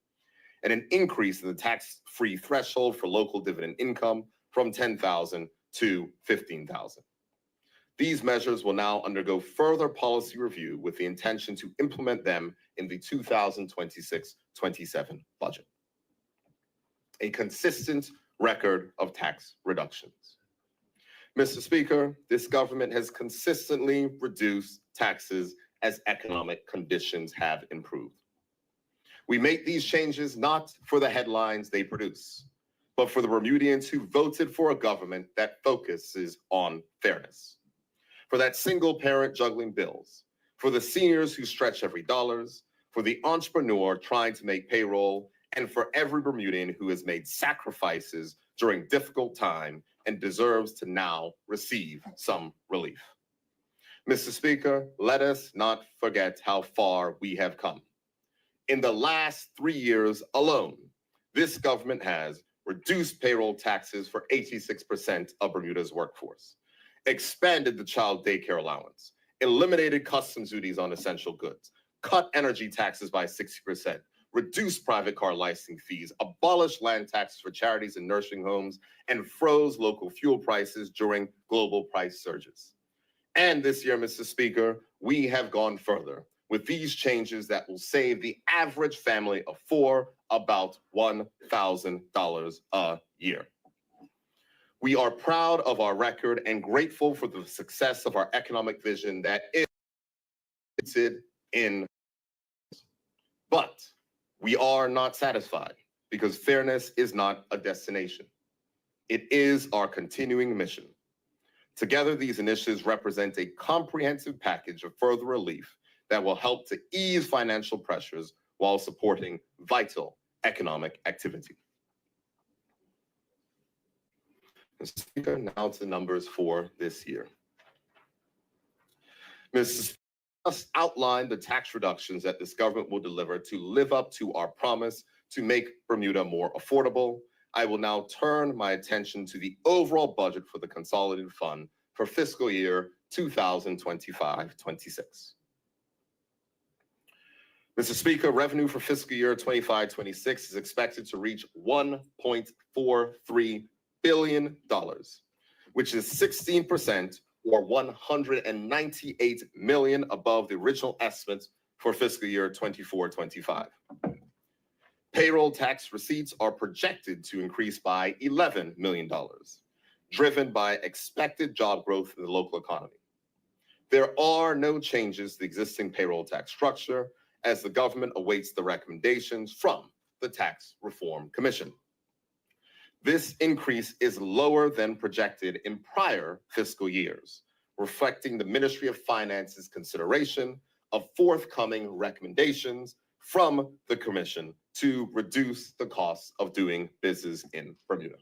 and an increase in the tax-free threshold for local dividend income from $10,000 to $15,000. These measures will now undergo further policy review with the intention to implement them in the 2026-27 budget. A consistent record of tax reductions. Mr. Speaker, this government has consistently reduced taxes as economic conditions have improved. We make these changes not for the headlines they produce, but for the Bermudians who voted for a government that focuses on fairness. For that single parent juggling bills, for the seniors who stretch every dollars, for the entrepreneur trying to make payroll, and for every Bermudian who has made sacrifices during difficult time and deserves to now receive some relief. Mr. Speaker, let us not forget how far we have come. In the last 3 years alone, this government has reduced payroll taxes for 86% of Bermuda's workforce, expanded the child daycare allowance, eliminated customs duties on essential goods, cut energy taxes by 60%, reduced private car licensing fees, abolished land taxes for charities and nursing homes, and froze local fuel prices during global price surges. And this year, Mr. Speaker, we have gone further with these changes that will save the average family of four about $1,000 a year. We are proud of our record and grateful for the success of our economic vision that is rooted in. But we are not satisfied because fairness is not a destination. It is our continuing mission. Together, these initiatives represent a comprehensive package of further relief that will help to ease financial pressures while supporting vital economic activity. Mr. Speaker, now to numbers for this year. Mr. Speaker, just outlined the tax reductions that this government will deliver to live up to our promise to make Bermuda more affordable. I will now turn my attention to the overall budget for the Consolidated Fund for fiscal year 2025-26. Mr. Speaker, revenue for fiscal year 25-26 is expected to reach $1.43 billion, which is 16% or $198 million above the original estimates for fiscal year 24-25. Payroll tax receipts are projected to increase by $11 million, driven by expected job growth in the local economy. There are no changes to the existing payroll tax structure as the government awaits the recommendations from the Tax Reform Commission. This increase is lower than projected in prior fiscal years, reflecting the Ministry of Finance's consideration of forthcoming recommendations from the Commission to reduce the cost of doing business in Bermuda.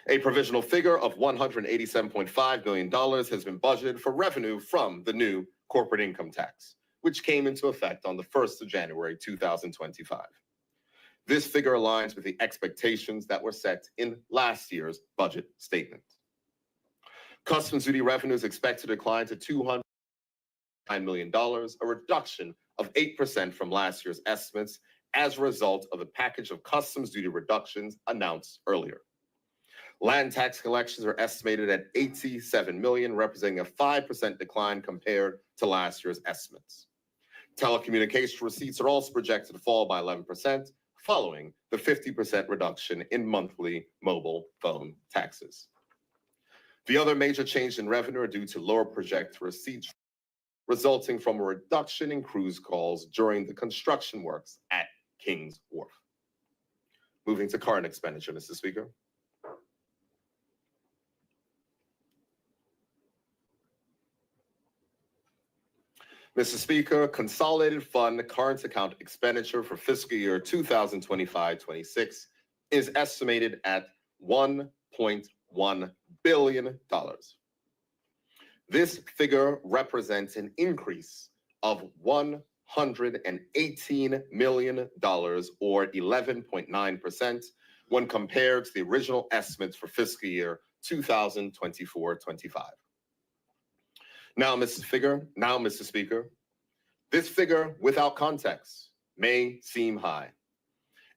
A provisional figure of $187.5 million has been budgeted for revenue from the new corporate income tax, which came into effect on the 1st of January 2025. This figure aligns with the expectations that were set in last year's budget statement. Customs duty revenue is expected to decline to $209 million, a reduction of 8% from last year's estimates as a result of the package of customs duty reductions announced earlier. Land tax collections are estimated at $87 million, representing a 5% decline compared to last year's estimates. Telecommunication receipts are also projected to fall by 11%, following the 50% reduction in monthly mobile phone taxes. The other major change in revenue are due to lower projected receipts resulting from a reduction in cruise calls during the construction works at Kings Wharf. Moving to current expenditure, Mr. Speaker. Mr. Speaker, Consolidated Fund current account expenditure for fiscal year 2025-26 is estimated at $1.1 billion. This figure represents an increase of $118 million or 11.9% when compared to the original estimates for fiscal year 2024-25. Now, Mr. Speaker, this figure without context may seem high,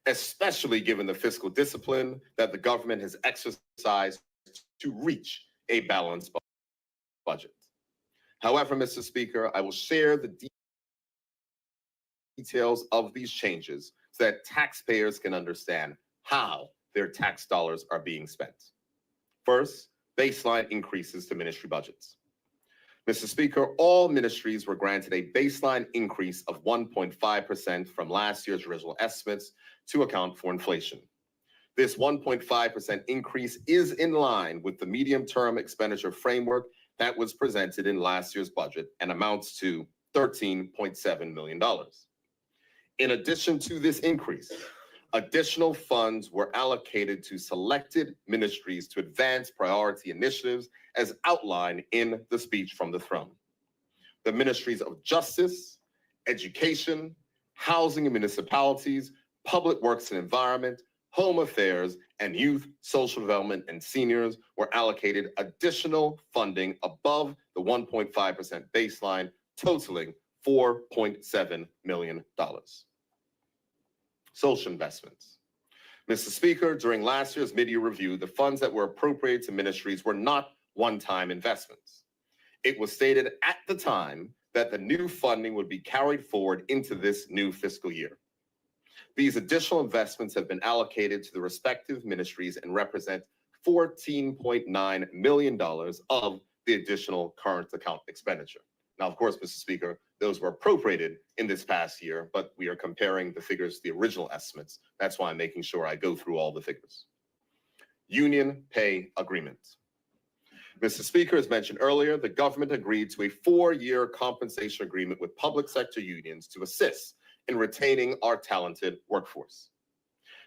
especially given the fiscal discipline that the government has exercised to reach a balanced budget. However, Mr. Speaker, I will share the details of these changes so that taxpayers can understand how their tax dollars are being spent. First, baseline increases to ministry budgets. Mr. Speaker, all ministries were granted a baseline increase of 1.5% from last year's original estimates to account for inflation. This 1.5% increase is in line with the medium-term expenditure framework that was presented in last year's budget and amounts to $13.7 million. In addition to this increase, additional funds were allocated to selected ministries to advance priority initiatives as outlined in the speech from the throne. The ministries of Justice, Education, Housing and Municipalities, Public Works and Environment, Home Affairs, and Youth, Social Development, and Seniors were allocated additional funding above the 1.5% baseline, totaling $4.7 million. Social investments. Mr. Speaker, during last year's mid-year review, the funds that were appropriated to ministries were not one-time investments. It was stated at the time that the new funding would be carried forward into this new fiscal year. These additional investments have been allocated to the respective ministries and represent $14.9 million of the additional current account expenditure. Now, of course, Mr. Speaker, those were appropriated in this past year, but we are comparing the figures to the original estimates. That's why I'm making sure I go through all the figures. Union pay agreement. Mr. Speaker, as mentioned earlier, the government agreed to a 4-year compensation agreement with public sector unions to assist in retaining our talented workforce.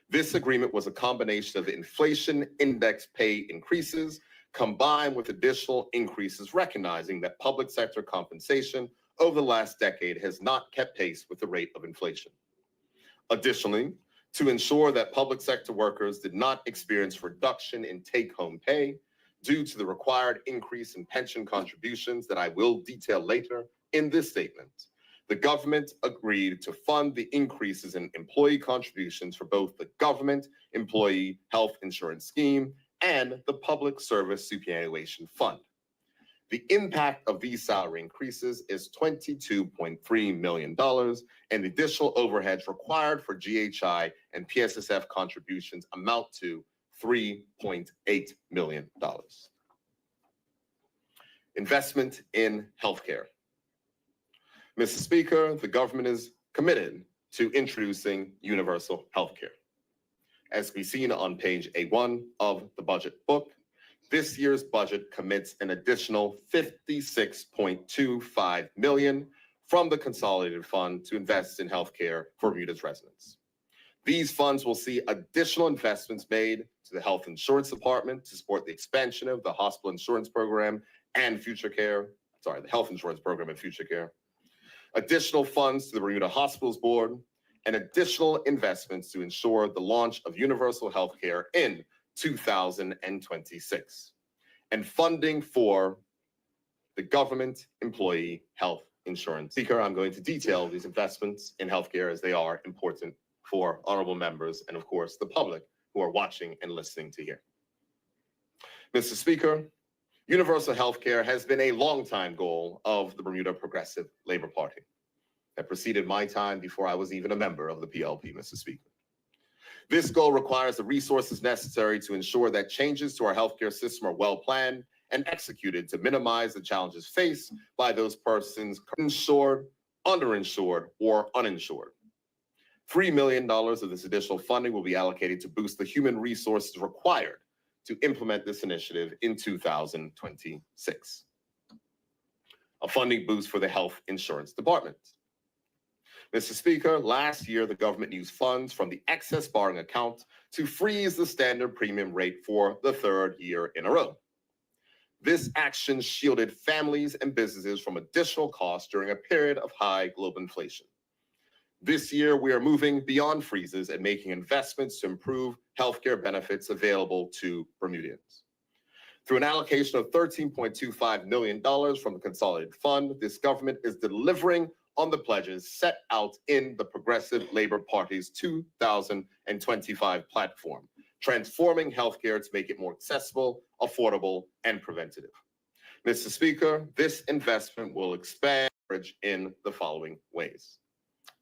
This agreement was a combination of the inflation index pay increases combined with additional increases, recognizing that public sector compensation over the last decade has not kept pace with the rate of inflation. Additionally, to ensure that public sector workers did not experience reduction in take-home pay due to the required increase in pension contributions that I will detail later in this statement, the government agreed to fund the increases in employee contributions for both the government employee health insurance scheme and the public service superannuation fund. The impact of these salary increases is $22.3 million, and the additional overheads required for GHI and PSSF contributions amount to $3.8 million. Investment in healthcare. Mr. Speaker, the government is committed to introducing universal healthcare. As we've seen on page A1 of the budget book, this year's budget commits an additional $56.25 million from the consolidated fund to invest in healthcare for Bermuda's residents. These funds will see additional investments made to the Health Insurance Department to support the expansion of the hospital insurance program and the Health Insurance Program and Future Care. Additional funds to the Bermuda Hospitals Board, and additional investments to ensure the launch of universal health care in 2026, and funding for the government employee health insurance. Speaker, I'm going to detail these investments in healthcare as they are important for honorable members and, of course, the public who are watching and listening to hear. Mr. Speaker, universal health care has been a long-time goal of the Bermuda Progressive Labor Party that preceded my time before I was even a member of the PLP, Mr. Speaker. This goal requires the resources necessary to ensure that changes to our healthcare system are well-planned and executed to minimize the challenges faced by those persons insured, underinsured, or uninsured. $3 million of this additional funding will be allocated to boost the human resources required to implement this initiative in 2026. A funding boost for the Health Insurance Department. Mr. Speaker, last year, the government used funds from the excess borrowing account to freeze the standard premium rate for the 3rd year in a row. This action shielded families and businesses from additional costs during a period of high global inflation. This year, we are moving beyond freezes and making investments to improve healthcare benefits available to Bermudians. Through an allocation of $13.25 million from the Consolidated Fund, this government is delivering on the pledges set out in the Progressive Labor Party's 2025 platform, transforming healthcare to make it more accessible, affordable, and preventative. Mr. Speaker, this investment will expand coverage in the following ways.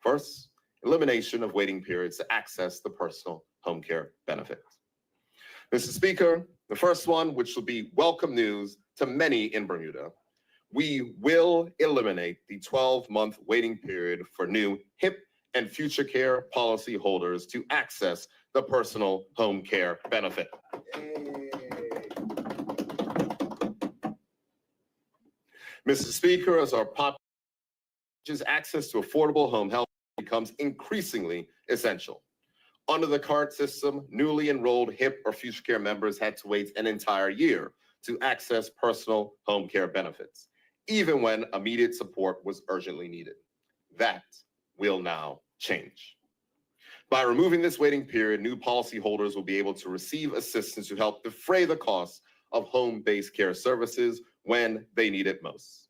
First, elimination of waiting periods to access the personal home care benefit. Mr. Speaker, the first one, which will be welcome news to many in Bermuda, we will eliminate the 12-month waiting period for new HIP and future care policy holders to access the personal home care benefit. Mr. Speaker, as our population's access to affordable home health becomes increasingly essential. Under the current system, newly enrolled HIP or future care members had to wait an entire year to access personal home care benefits, even when immediate support was urgently needed. That will now change. By removing this waiting period, new policyholders will be able to receive assistance to help defray the costs of home-based care services when they need it most.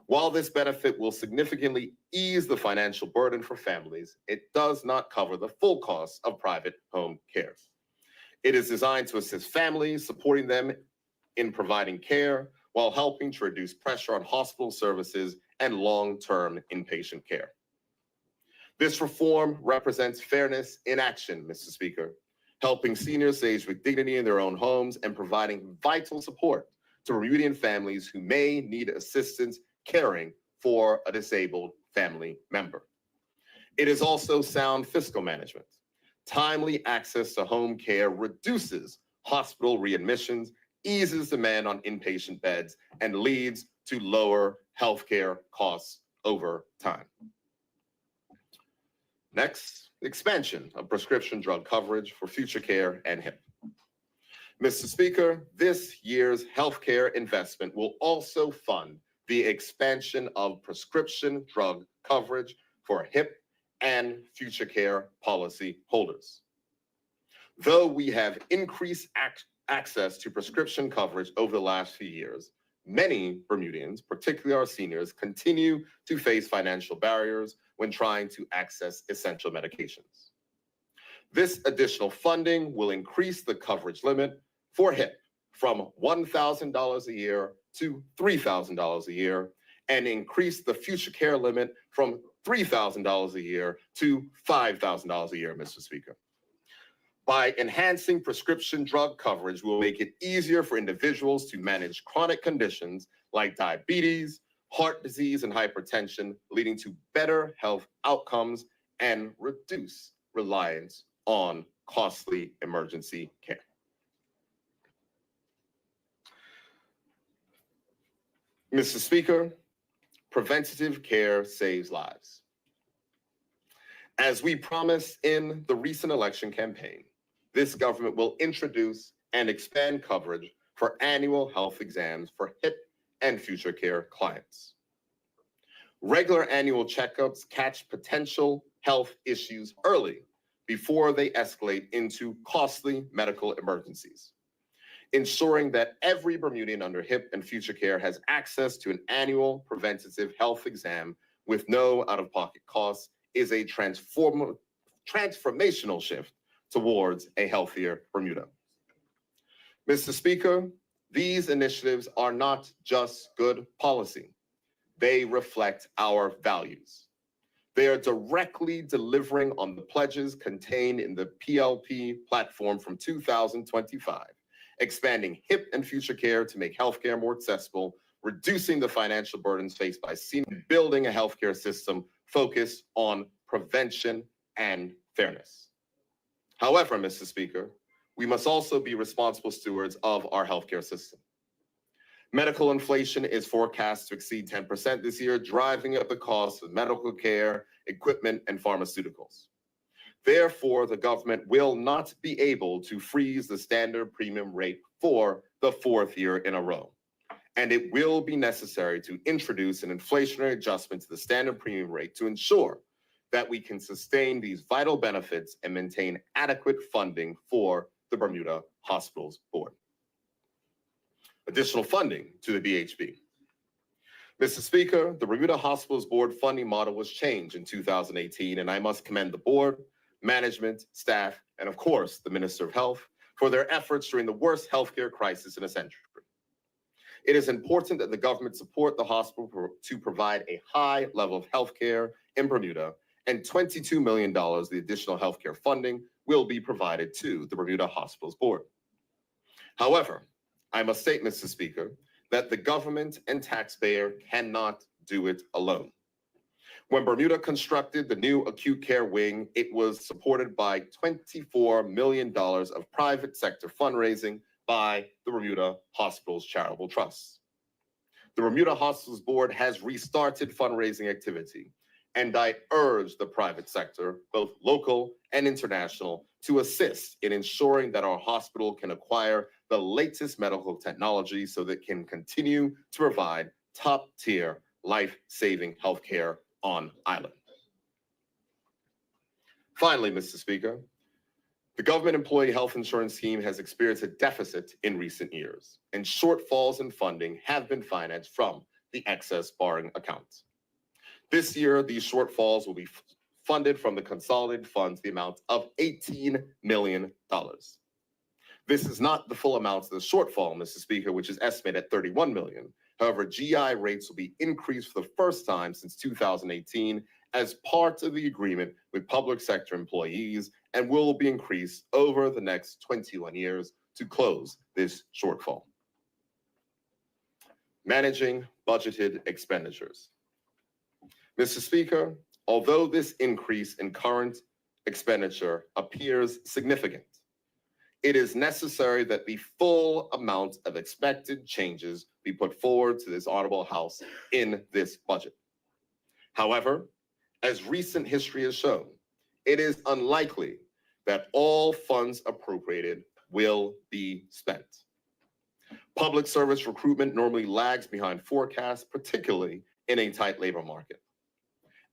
While this benefit will significantly ease the financial burden for families, it does not cover the full costs of private home care. It is designed to assist families, supporting them in providing care while helping to reduce pressure on hospital services and long-term inpatient care. This reform represents fairness in action, Mr. Speaker, helping seniors age with dignity in their own homes and providing vital support to Bermudian families who may need assistance caring for a disabled family member. It is also sound fiscal management. Timely access to home care reduces hospital readmissions, eases demand on inpatient beds, and leads to lower healthcare costs over time. Next, expansion of prescription drug coverage for future care and HIP. Mr. Speaker, this year's healthcare investment will also fund the expansion of prescription drug coverage for HIP and future care policy holders. Though we have increased access to prescription coverage over the last few years, many Bermudians, particularly our seniors, continue to face financial barriers when trying to access essential medications. This additional funding will increase the coverage limit for HIP from $1,000 a year to $3,000 a year, and increase the future care limit from $3,000 a year to $5,000 a year, Mr. Speaker. By enhancing prescription drug coverage, we'll make it easier for individuals to manage chronic conditions like diabetes, heart disease, and hypertension, leading to better health outcomes and reduce reliance on costly emergency care. Mr. Speaker, preventative care saves lives. As we promised in the recent election campaign, this government will introduce and expand coverage for annual health exams for HIP and future care clients. Regular annual checkups catch potential health issues early before they escalate into costly medical emergencies. Ensuring that every Bermudian under HIP and future care has access to an annual preventative health exam with no out-of-pocket costs is a transformational shift towards a healthier Bermuda. Mr. Speaker, these initiatives are not just good policy. They reflect our values. They are directly delivering on the pledges contained in the PLP platform from 2025, expanding HIP and future care to make healthcare more accessible, reducing the financial burdens faced by seniors, building a healthcare system focused on prevention and fairness. However, Mr. Speaker, we must also be responsible stewards of our healthcare system. Medical inflation is forecast to exceed 10% this year, driving up the cost of medical care, equipment, and pharmaceuticals. Therefore, the government will not be able to freeze the standard premium rate for the fourth year in a row. And it will be necessary to introduce an inflationary adjustment to the standard premium rate to ensure that we can sustain these vital benefits and maintain adequate funding for the Bermuda Hospitals Board. Additional funding to the BHB. Mr. Speaker, the Bermuda Hospitals Board funding model was changed in 2018, and I must commend the board, management, staff, and of course, the Minister of Health for their efforts during the worst healthcare crisis in a century. It is important that the government support the hospital to provide a high level of healthcare in Bermuda, and $22 million, the additional healthcare funding, will be provided to the Bermuda Hospitals Board. However, I must state, Mr. Speaker, that the government and taxpayer cannot do it alone. When Bermuda constructed the new acute care wing, it was supported by $24 million of private sector fundraising by the Bermuda Hospitals Charitable Trust. The Bermuda Hospitals Board has restarted fundraising activity, and I urge the private sector, both local and international, to assist in ensuring that our hospital can acquire the latest medical technology so that it can continue to provide top-tier, life-saving healthcare on island. Finally, Mr. Speaker, the government employee health insurance scheme has experienced a deficit in recent years, and shortfalls in funding have been financed from the excess borrowing account. This year, these shortfalls will be funded from the consolidated funds, the amount of $18 million. This is not the full amount of the shortfall, Mr. Speaker, which is estimated at $31 million. However, GI rates will be increased for the first time since 2018 as part of the agreement with public sector employees and will be increased over the next 21 years to close this shortfall. Managing budgeted expenditures. Mr. Speaker, although this increase in current expenditure appears significant, it is necessary that the full amount of expected changes be put forward to this honorable House in this budget. However, as recent history has shown, it is unlikely that all funds appropriated will be spent. Public service recruitment normally lags behind forecasts, particularly in a tight labor market.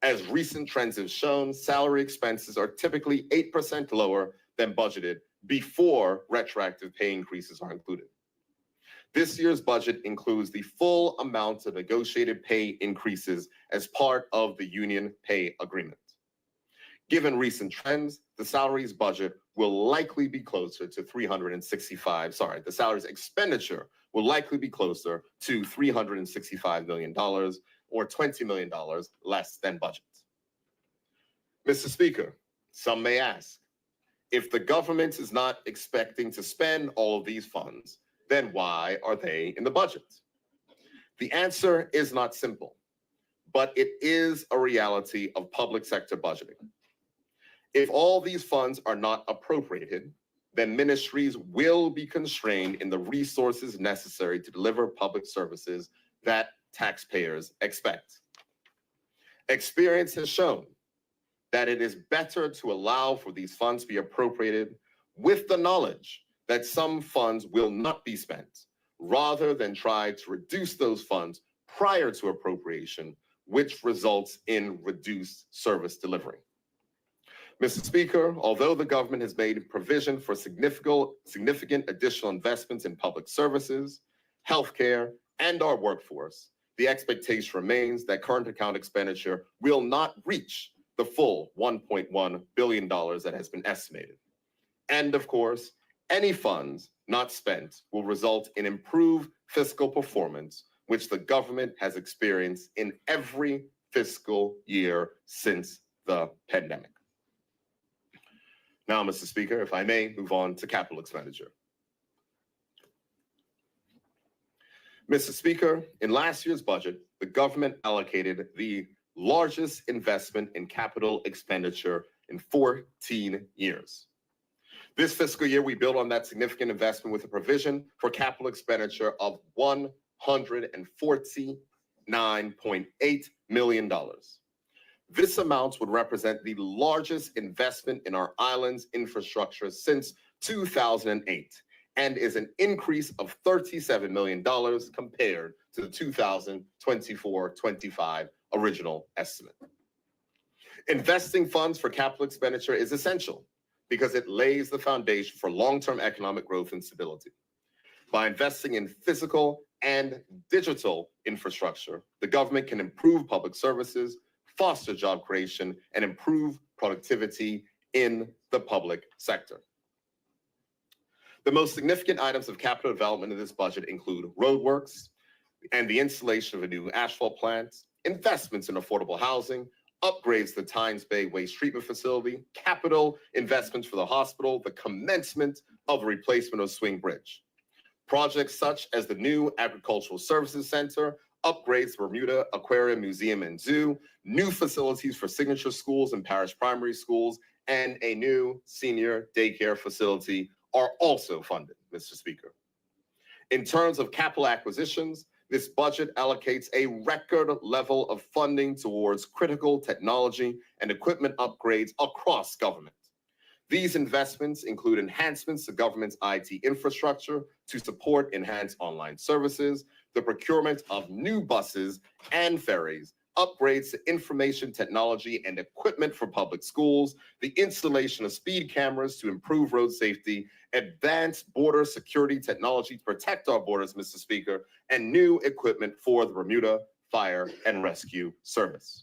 As recent trends have shown, salary expenses are typically 8% lower than budgeted before retroactive pay increases are included. This year's budget includes the full amount of negotiated pay increases as part of the union pay agreement. Given recent trends, the salaries budget will likely be closer to the salaries expenditure will likely be closer to $365 million or $20 million less than budget. Mr. Speaker, some may ask, if the government is not expecting to spend all of these funds, then why are they in the budget? The answer is not simple, but it is a reality of public sector budgeting. If all these funds are not appropriated, then ministries will be constrained in the resources necessary to deliver public services that taxpayers expect. Experience has shown that it is better to allow for these funds to be appropriated with the knowledge that some funds will not be spent, rather than try to reduce those funds prior to appropriation, which results in reduced service delivery. Mr. Speaker, although the government has made provision for significant additional investments in public services, healthcare, and our workforce, the expectation remains that current account expenditure will not reach the full $1.1 billion that has been estimated. And of course, any funds not spent will result in improved fiscal performance, which the government has experienced in every fiscal year since the pandemic. Now, Mr. Speaker, if I may move on to capital expenditure. Mr. Speaker, in last year's budget, the government allocated the largest investment in capital expenditure in 14 years. This fiscal year, we built on that significant investment with a provision for capital expenditure of $149.8 million. This amount would represent the largest investment in our island's infrastructure since 2008 and is an increase of $37 million compared to the 2024-25 original estimate. Investing funds for capital expenditure is essential because it lays the foundation for long-term economic growth and stability. By investing in physical and digital infrastructure, the government can improve public services, foster job creation, and improve productivity in the public sector. The most significant items of capital development in this budget include roadworks and the installation of a new asphalt plant, investments in affordable housing, upgrades to the Tynes Bay waste treatment facility, capital investments for the hospital, the commencement of the replacement of Swing Bridge. Projects such as the new Agricultural Services Center, upgrades to Bermuda Aquarium Museum and Zoo, new facilities for signature schools and parish primary schools, and a new senior daycare facility are also funded, Mr. Speaker. In terms of capital acquisitions, this budget allocates a record level of funding towards critical technology and equipment upgrades across government. These investments include enhancements to government's IT infrastructure to support enhanced online services, the procurement of new buses and ferries, upgrades to information technology and equipment for public schools, the installation of speed cameras to improve road safety, advanced border security technology to protect our borders, Mr. Speaker, and new equipment for the Bermuda Fire and Rescue Service.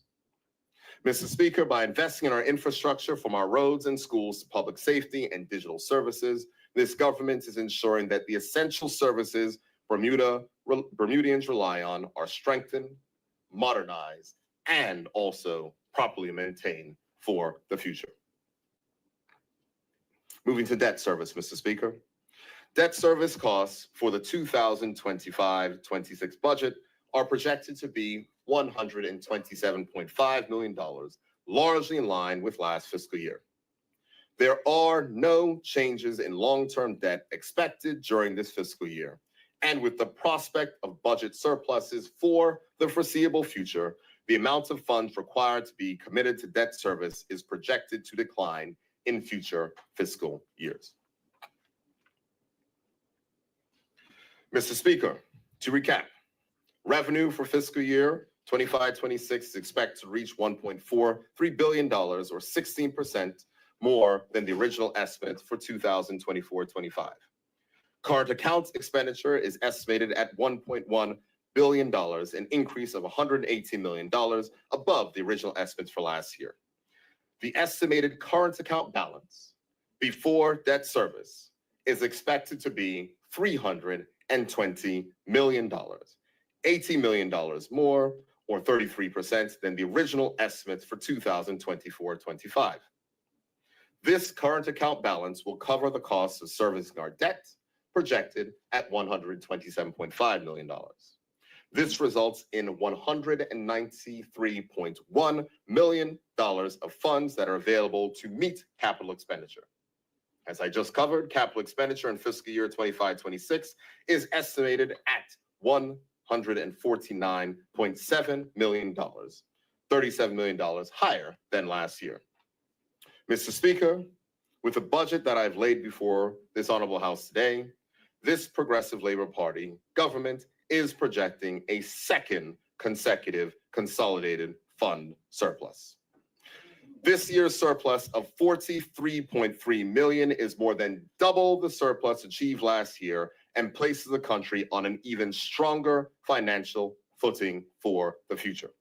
Mr. Speaker, by investing in our infrastructure from our roads and schools to public safety and digital services, this government is ensuring that the essential services Bermudians rely on are strengthened, modernized, and also properly maintained for the future. Moving to debt service, Mr. Speaker. Debt service costs for the 2025-26 budget are projected to be $127.5 million, largely in line with last fiscal year. There are no changes in long-term debt expected during this fiscal year, and with the prospect of budget surpluses for the foreseeable future, the amount of funds required to be committed to debt service is projected to decline in future fiscal years. Mr. Speaker, to recap, revenue for fiscal year 25-26 is expected to reach $1.43 billion, or 16% more than the original estimate for 2024-25. Current accounts expenditure is estimated at $1.1 billion, an increase of $118 million above the original estimates for last year. The estimated current account balance before debt service is expected to be $320 million, $80 million more, or 33% than the original estimates for 2024-25. This current account balance will cover the costs of servicing our debt, projected at $127.5 million. This results in $193.1 million of funds that are available to meet capital expenditure. As I just covered, capital expenditure in fiscal year 25-26 is estimated at $149.7 million, $37 million higher than last year. Mr. Speaker, with the budget that I've laid before this honorable House today, this Progressive Labor Party government is projecting a second consecutive consolidated fund surplus. This year's surplus of $43.3 million is more than double the surplus achieved last year and places the country on an even stronger financial footing for the future.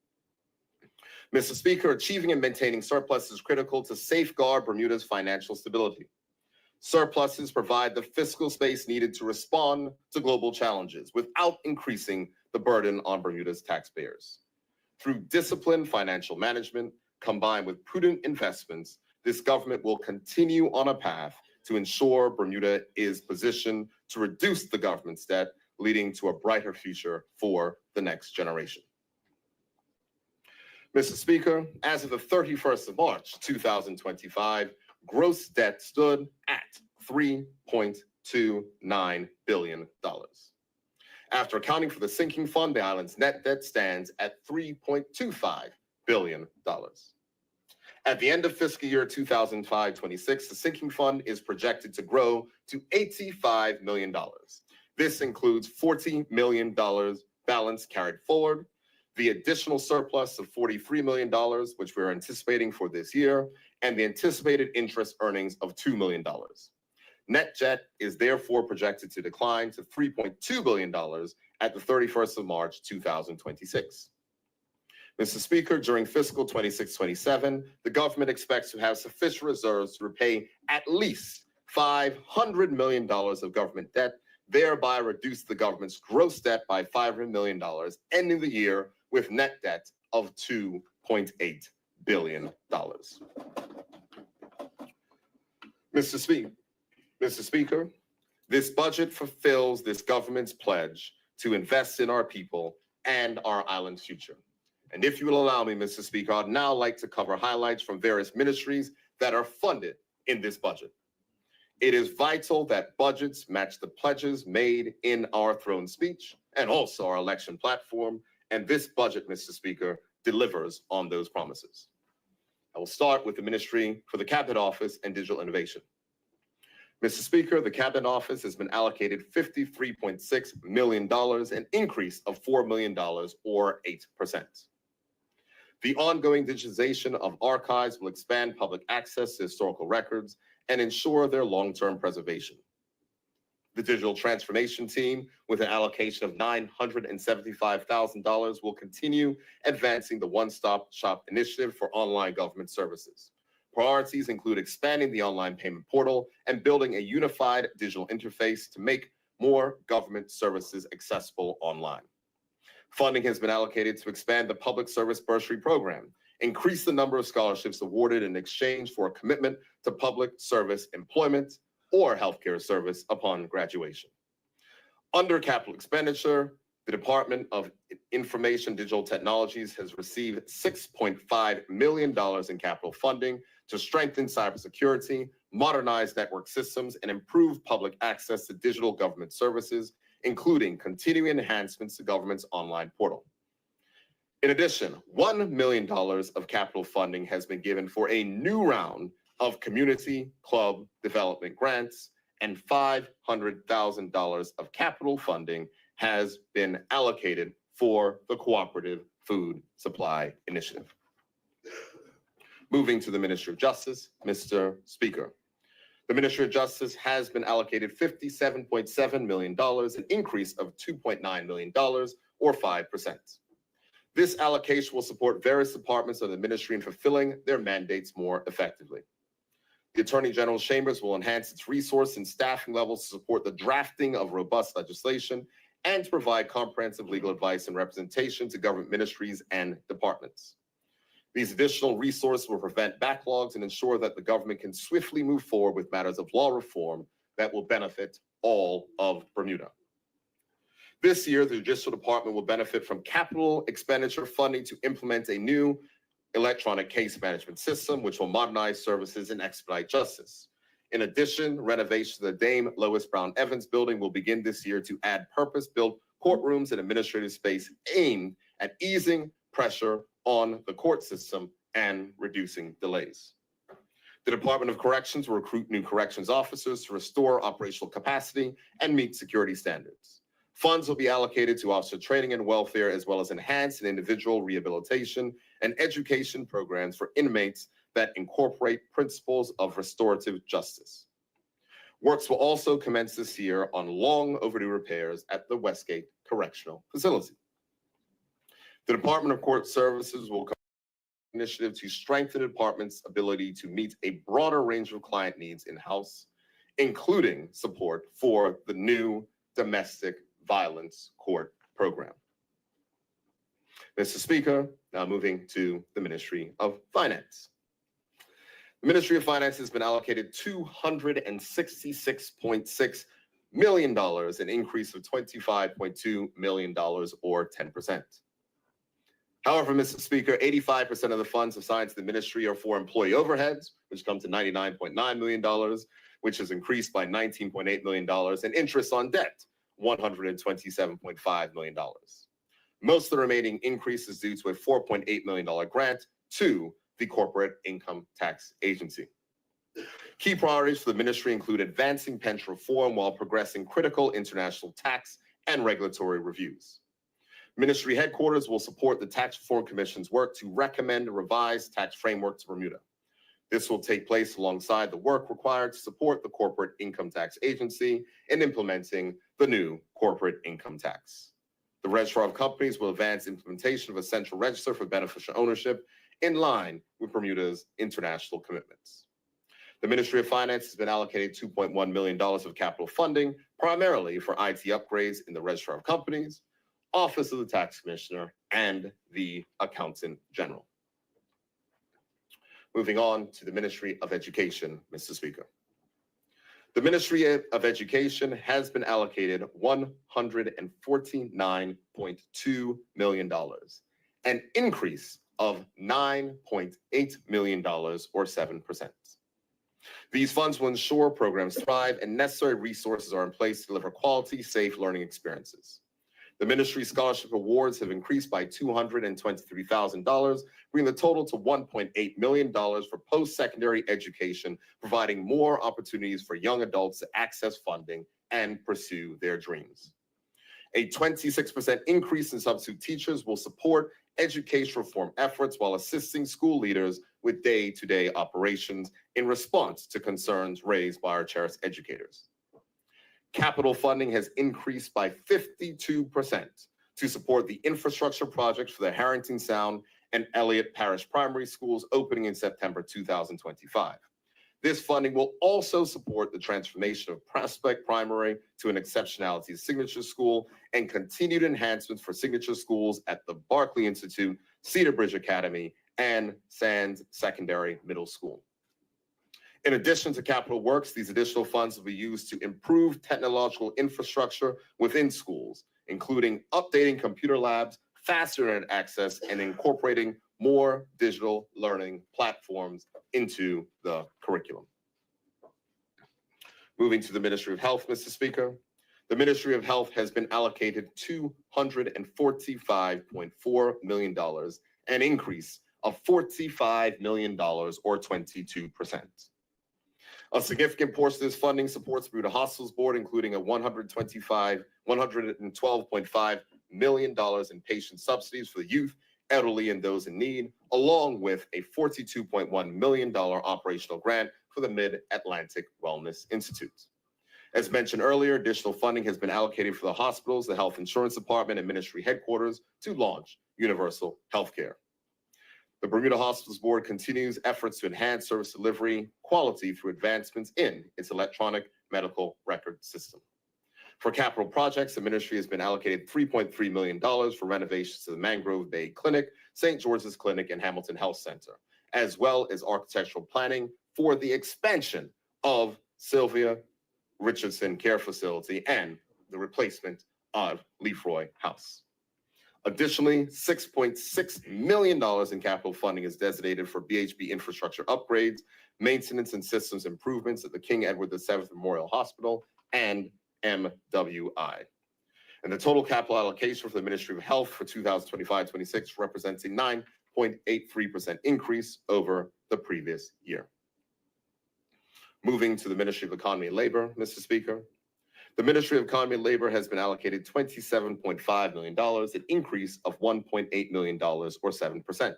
Mr. Speaker, achieving and maintaining surplus is critical to safeguard Bermuda's financial stability. Surpluses provide the fiscal space needed to respond to global challenges without increasing the burden on Bermuda's taxpayers. Through disciplined financial management, combined with prudent investments, this government will continue on a path to ensure Bermuda is positioned to reduce the government's debt, leading to a brighter future for the next generation. Mr. Speaker, as of the 31st of March, 2025, gross debt stood at $3.29 billion. After accounting for the sinking fund, the island's net debt stands at $3.25 billion. At the end of fiscal year 2025-26, the sinking fund is projected to grow to $85 million. This includes $40 million balance carried forward, the additional surplus of $43 million, which we're anticipating for this year, and the anticipated interest earnings of $2 million. Net debt is therefore projected to decline to $3.2 billion at the 31st of March, 2026. Mr. Speaker, during fiscal 26-27, the government expects to have sufficient reserves to repay at least $500 million of government debt, thereby reduce the government's gross debt by $500 million, ending the year with net debt of $2.8 billion. Mr. Speaker, This budget fulfills this government's pledge to invest in our people and our island's future. And if you will allow me, Mr. Speaker, I'd now like to cover highlights from various ministries that are funded in this budget. It is vital that budgets match the pledges made in our throne speech and also our election platform, and this budget, Mr. Speaker, delivers on those promises. I will start with the Ministry for the Cabinet Office and Digital Innovation. Mr. Speaker, the Cabinet Office has been allocated $53.6 million, an increase of $4 million or 8%. The ongoing digitization of archives will expand public access to historical records and ensure their long-term preservation. The digital transformation team, with an allocation of $975,000, will continue advancing the one-stop shop initiative for online government services. Priorities include expanding the online payment portal and building a unified digital interface to make more government services accessible online. Funding has been allocated to expand the public service bursary program, increase the number of scholarships awarded in exchange for a commitment to public service employment or healthcare service upon graduation. Under capital expenditure, the Department of Information Digital Technologies has received $6.5 million in capital funding to strengthen cybersecurity, modernize network systems, and improve public access to digital government services, including continuing enhancements to government's online portal. In addition, $1 million of capital funding has been given for a new round of community club development grants, and $500,000 of capital funding has been allocated for the Cooperative Food Supply Initiative. Moving to the Ministry of Justice, Mr. Speaker. The Ministry of Justice has been allocated $57.7 million, an increase of $2.9 million, or 5%. This allocation will support various departments of the ministry in fulfilling their mandates more effectively. The Attorney General's Chambers will enhance its resource and staffing levels to support the drafting of robust legislation and to provide comprehensive legal advice and representation to government ministries and departments. These additional resources will prevent backlogs and ensure that the government can swiftly move forward with matters of law reform that will benefit all of Bermuda. This year, the Judicial Department will benefit from capital expenditure funding to implement a new electronic case management system, which will modernize services and expedite justice. In addition, renovation of the Dame Lois Brown Evans building will begin this year to add purpose-built courtrooms and administrative space aimed at easing pressure on the court system and reducing delays. The Department of Corrections will recruit new corrections officers to restore operational capacity and meet security standards. Funds will be allocated to officer training and welfare, as well as enhanced and individual rehabilitation and education programs for inmates that incorporate principles of restorative justice. Works will also commence this year on long overdue repairs at the Westgate Correctional Facility. The Department of Court Services will initiative to strengthen the department's ability to meet a broader range of client needs in-house, including support for the new domestic violence court program. Mr. Speaker, now moving to the Ministry of Finance. The Ministry of Finance has been allocated $266.6 million, an increase of $25.2 million or 10%. However, Mr. Speaker, 85% of the funds assigned to the ministry are for employee overheads, which come to $99.9 million, which has increased by $19.8 million, and interest on debt, $127.5 million. Most of the remaining increase is due to a $4.8 million grant to the Corporate Income Tax Agency. Key priorities for the ministry include advancing pension reform while progressing critical international tax and regulatory reviews. Ministry headquarters will support the Tax Reform Commission's work to recommend a revised tax framework to Bermuda. This will take place alongside the work required to support the Corporate Income Tax Agency in implementing the new corporate income tax. The Registrar of Companies will advance implementation of a central register for beneficial ownership in line with Bermuda's international commitments. The Ministry of Finance has been allocated $2.1 million of capital funding, primarily for IT upgrades in the Registrar of Companies, Office of the Tax Commissioner, and the Accountant General. Moving on to the Ministry of Education, Mr. Speaker. The Ministry of Education has been allocated $149.2 million, an increase of $9.8 million or 7%. These funds will ensure programs thrive and necessary resources are in place to deliver quality, safe learning experiences. The ministry scholarship awards have increased by $223,000, bringing the total to $1.8 million for post-secondary education, providing more opportunities for young adults to access funding and pursue their dreams. A 26% increase in substitute teachers will support education reform efforts while assisting school leaders with day-to-day operations in response to concerns raised by our cherished educators. Capital funding has increased by 52% to support the infrastructure projects for the Harrington Sound and Elliott Parish Primary Schools opening in September 2025. This funding will also support the transformation of Prospect Primary to an exceptionality signature school and continued enhancements for signature schools at the Barclay Institute, Cedar Bridge Academy, and Sands Secondary Middle School. In addition to capital works, these additional funds will be used to improve technological infrastructure within schools, including updating computer labs, faster internet access, and incorporating more digital learning platforms into the curriculum. Moving to the Ministry of Health, Mr. Speaker. The Ministry of Health has been allocated $245.4 million, an increase of $45 million or 22%. A significant portion of this funding supports Bermuda Hospitals Board, including a $112.5 million in patient subsidies for the youth, elderly, and those in need, along with a $42.1 million operational grant for the Mid-Atlantic Wellness Institute. As mentioned earlier, additional funding has been allocated for the hospitals, the Health Insurance Department, and Ministry headquarters to launch universal health care. The Bermuda Hospitals Board continues efforts to enhance service delivery quality through advancements in its electronic medical record system. For capital projects, the ministry has been allocated $3.3 million for renovations to the Mangrove Bay Clinic, St. George's Clinic, and Hamilton Health Center, as well as architectural planning for the expansion of Sylvia Richardson Care Facility and the replacement of Lefroy House. Additionally, $6.6 million in capital funding is designated for BHB infrastructure upgrades, maintenance, and systems improvements at the King Edward VII Memorial Hospital and MWI. And the total capital allocation for the Ministry of Health for 2025-26 represents a 9.83% increase over the previous year. Moving to the Ministry of Economy and Labor, Mr. Speaker. The Ministry of Economy and Labor has been allocated $27.5 million, an increase of $1.8 million or 7%.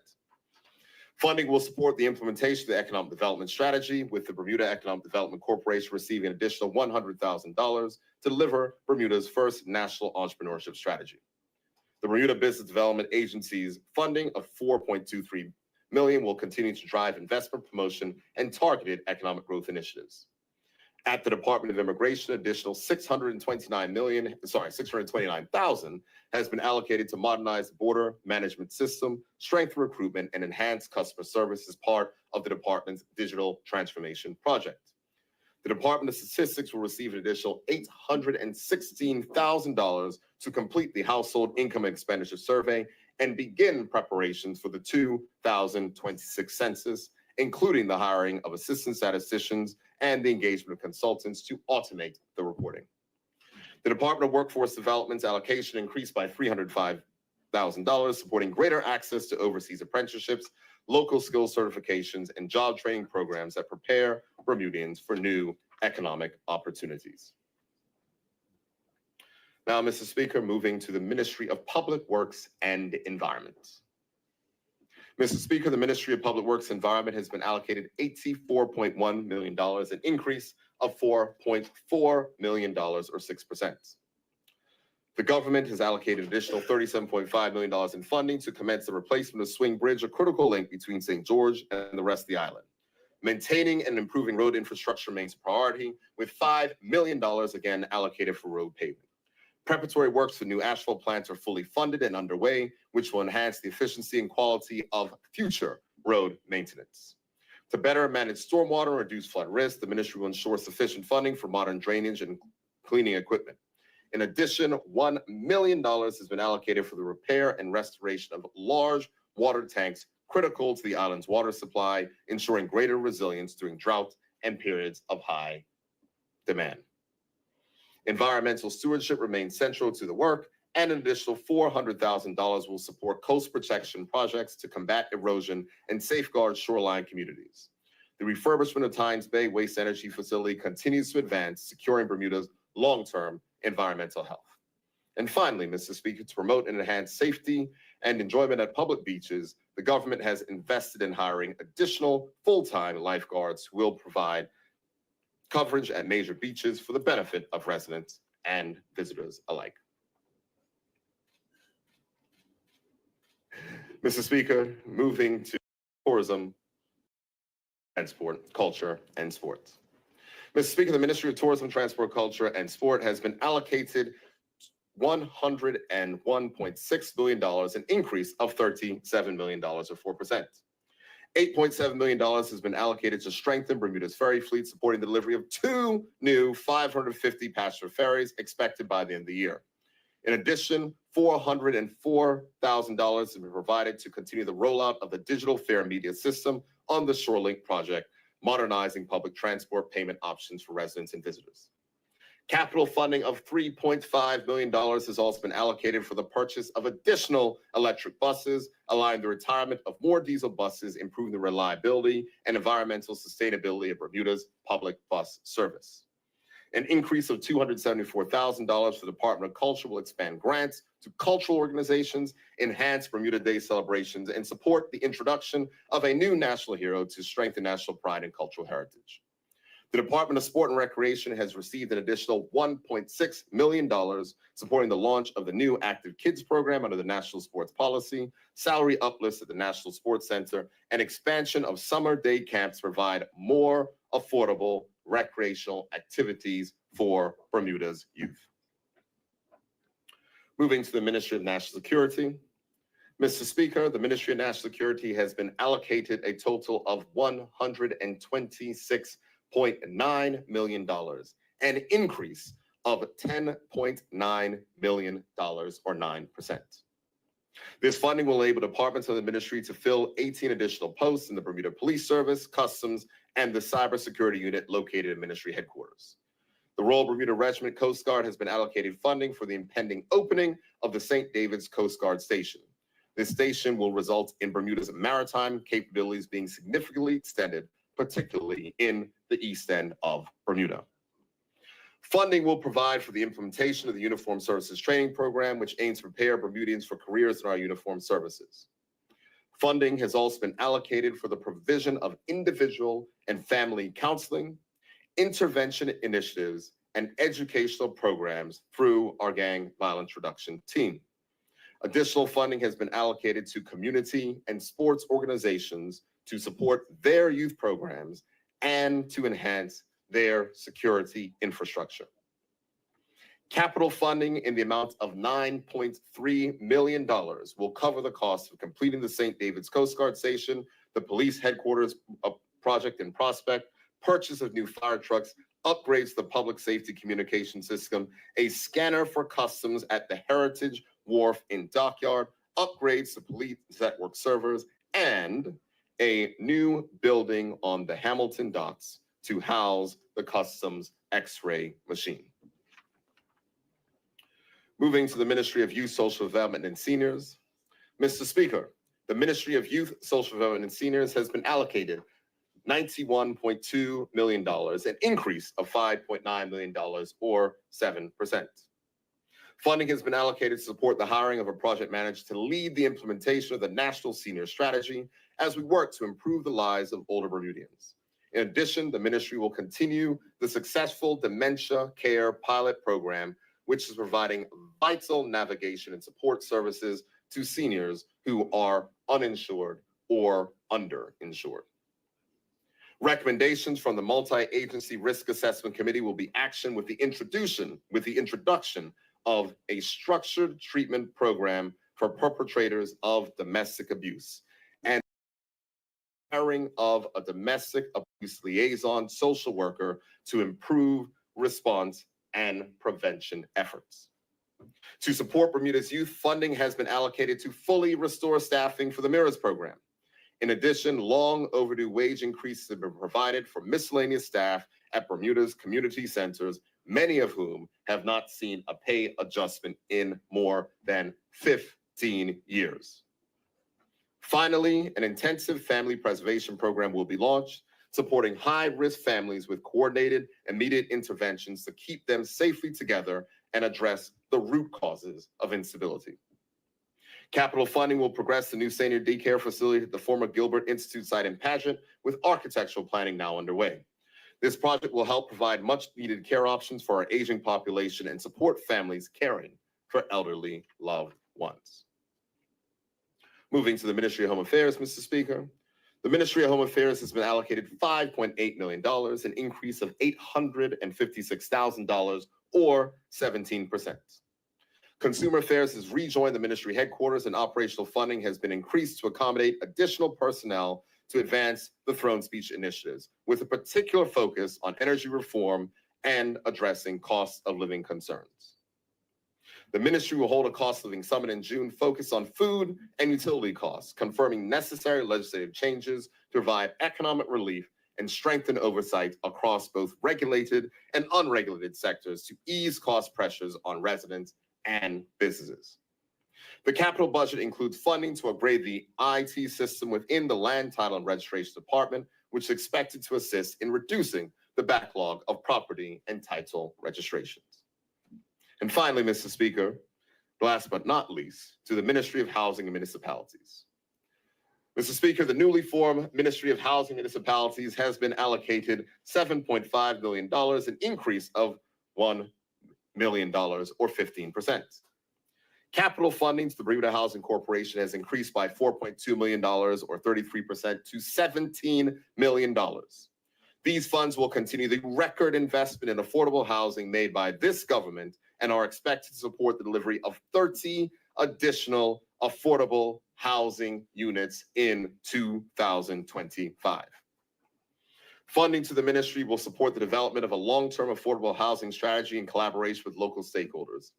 Funding will support the implementation of the Economic Development Strategy, with the Bermuda Economic Development Corporation receiving an additional $100,000 to deliver Bermuda's first national entrepreneurship strategy. The Bermuda Business Development Agency's funding of $4.23 million will continue to drive investment promotion and targeted economic growth initiatives. At the Department of Immigration, additional $629,000 has been allocated to modernize the border management system, strengthen recruitment, and enhance customer service as part of the department's digital transformation project. The Department of Statistics will receive an additional $816,000 to complete the household income and expenditure survey and begin preparations for the 2026 census, including the hiring of assistant statisticians and the engagement of consultants to automate the reporting. The Department of Workforce Development's allocation increased by $305,000, supporting greater access to overseas apprenticeships, local skills certifications, and job training programs that prepare Bermudians for new economic opportunities. Now, Mr. Speaker, moving to the Ministry of Public Works and Environment. Mr. Speaker, the Ministry of Public Works and Environment has been allocated $84.1 million, an increase of $4.4 million or 6%. The government has allocated additional $37.5 million in funding to commence the replacement of Swing Bridge, a critical link between St. George and the rest of the island. Maintaining and improving road infrastructure remains a priority, with $5 million again allocated for road paving. Preparatory works for new asphalt plants are fully funded and underway, which will enhance the efficiency and quality of future road maintenance. To better manage stormwater and reduce flood risk, the ministry will ensure sufficient funding for modern drainage and cleaning equipment. In addition, $1 million has been allocated for the repair and restoration of large water tanks critical to the island's water supply, ensuring greater resilience during drought and periods of high demand. Environmental stewardship remains central to the work, and an additional $400,000 will support coast protection projects to combat erosion and safeguard shoreline communities. The refurbishment of Tynes Bay Waste Energy Facility continues to advance, securing Bermuda's long-term environmental health. And finally, Mr. Speaker, to promote and enhance safety and enjoyment at public beaches, the government has invested in hiring additional full-time lifeguards who will provide coverage at major beaches for the benefit of residents and visitors alike. Mr. Speaker, moving to tourism, transport, culture, and sports. Mr. Speaker, the Ministry of Tourism, Transport, Culture, and Sport has been allocated $101.6 billion, an increase of $37 million, or 4%. $8.7 million has been allocated to strengthen Bermuda's ferry fleet, supporting the delivery of 2 new 550 passenger ferries expected by the end of the year. In addition, $404,000 has been provided to continue the rollout of the digital fare media system on the Shorelink project, modernizing public transport payment options for residents and visitors. Capital funding of $3.5 million has also been allocated for the purchase of additional electric buses, allowing the retirement of more diesel buses, improving the reliability and environmental sustainability of Bermuda's public bus service. An increase of $274,000 for the Department of Culture will expand grants to cultural organizations, enhance Bermuda Day celebrations, and support the introduction of a new national hero to strengthen national pride and cultural heritage. The Department of Sport and Recreation has received an additional $1.6 million, supporting the launch of the new Active Kids program under the National Sports Policy, salary uplifts at the National Sports Center, and expansion of summer day camps to provide more affordable recreational activities for Bermuda's youth. Moving to the Ministry of National Security. Mr. Speaker, the Ministry of National Security has been allocated a total of $126.9 million, an increase of $10.9 million, or 9%. This funding will enable departments of the ministry to fill 18 additional posts in the Bermuda Police Service, Customs, and the Cybersecurity Unit located at Ministry headquarters. The Royal Bermuda Regiment Coast Guard has been allocated funding for the impending opening of the St. David's Coast Guard Station. This station will result in Bermuda's maritime capabilities being significantly extended, particularly in the east end of Bermuda. Funding will provide for the implementation of the Uniformed Services Training Program, which aims to prepare Bermudians for careers in our uniformed services. Funding has also been allocated for the provision of individual and family counseling, intervention initiatives, and educational programs through our gang violence reduction team. Additional funding has been allocated to community and sports organizations to support their youth programs and to enhance their security infrastructure. Capital funding in the amount of $9.3 million will cover the cost of completing the St. David's Coast Guard Station, the police headquarters project in Prospect, purchase of new fire trucks, upgrades to the public safety communication system, a scanner for customs at the Heritage Wharf in Dockyard, upgrades to police network servers, and a new building on the Hamilton docks to house the customs X-ray machine. Moving to the Ministry of Youth, Social Development, and Seniors. Mr. Speaker, the Ministry of Youth, Social Development, and Seniors has been allocated $91.2 million, an increase of $5.9 million, or 7%. Funding has been allocated to support the hiring of a project manager to lead the implementation of the National Senior Strategy as we work to improve the lives of older Bermudians. In addition, the ministry will continue the successful dementia care pilot program, which is providing vital navigation and support services to seniors who are uninsured or underinsured. Recommendations from the Multi-Agency Risk Assessment Committee will be actioned with the introduction of a structured treatment program for perpetrators of domestic abuse. And hiring of a domestic abuse liaison social worker to improve response and prevention efforts. To support Bermuda's youth, funding has been allocated to fully restore staffing for the Mirrors program. In addition, long overdue wage increases have been provided for miscellaneous staff at Bermuda's community centers, many of whom have not seen a pay adjustment in more than 15 years. Finally, an intensive family preservation program will be launched, supporting high-risk families with coordinated, immediate interventions to keep them safely together and address the root causes of instability. Capital funding will progress the new senior daycare facility at the former Gilbert Institute site in Pageant, with architectural planning now underway. This project will help provide much-needed care options for our aging population and support families caring for elderly loved ones. Moving to the Ministry of Home Affairs, Mr. Speaker. The Ministry of Home Affairs has been allocated $5.8 million, an increase of $856,000 or 17%. Consumer Affairs has rejoined the ministry headquarters, and operational funding has been increased to accommodate additional personnel to advance the throne speech initiatives, with a particular focus on energy reform and addressing cost of living concerns. The ministry will hold a cost of living summit in June focused on food and utility costs, confirming necessary legislative changes to provide economic relief and strengthen oversight across both regulated and unregulated sectors to ease cost pressures on residents and businesses. The capital budget includes funding to upgrade the IT system within the Land, Title, and Registration Department, which is expected to assist in reducing the backlog of property and title registrations. And finally, Mr. Speaker, last but not least, to the Ministry of Housing and Municipalities. Mr. Speaker, the newly formed Ministry of Housing and Municipalities has been allocated $7.5 million, an increase of $1 million or 15%. Capital funding to the Bermuda Housing Corporation has increased by $4.2 million or 33% to $17 million. These funds will continue the record investment in affordable housing made by this government and are expected to support the delivery of 30 additional affordable housing units in 2025. Funding to the ministry will support the development of a long-term affordable housing strategy in collaboration with local stakeholders.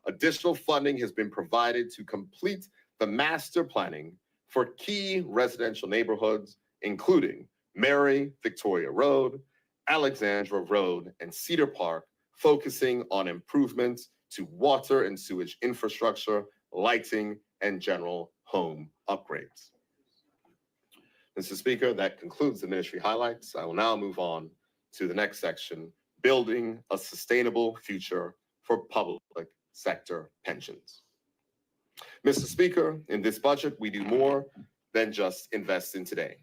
Additional funding has been provided to complete the master planning for key residential neighborhoods, including Mary Victoria Road, Alexandra Road, and Cedar Park, focusing on improvements to water and sewage infrastructure, lighting, and general home upgrades. Mr. Speaker, that concludes the ministry highlights. I will now move on to the next section, building a sustainable future for public sector pensions. Mr. Speaker, in this budget, we do more than just invest in today.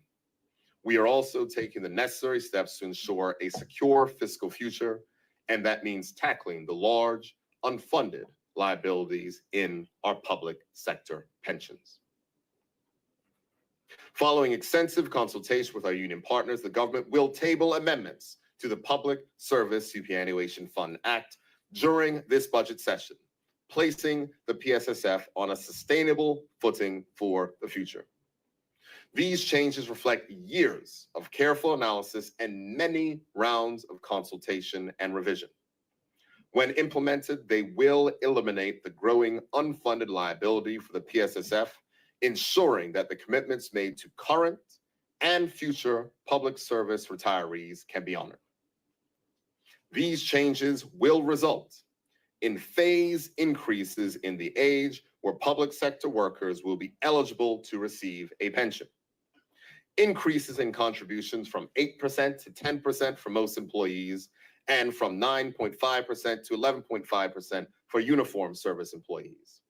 We are also taking the necessary steps to ensure a secure fiscal future, and that means tackling the large, unfunded liabilities in our public sector pensions. Following extensive consultation with our union partners, the government will table amendments to the Public Service Superannuation Fund Act during this budget session, placing the PSSF on a sustainable footing for the future. These changes reflect years of careful analysis and many rounds of consultation and revision. When implemented, they will eliminate the growing unfunded liability for the PSSF, ensuring that the commitments made to current and future public service retirees can be honored. These changes will result in phase increases in the age where public sector workers will be eligible to receive a pension. Increases in contributions from 8% to 10% for most employees, and from 9.5% to 11.5% for uniform service employees.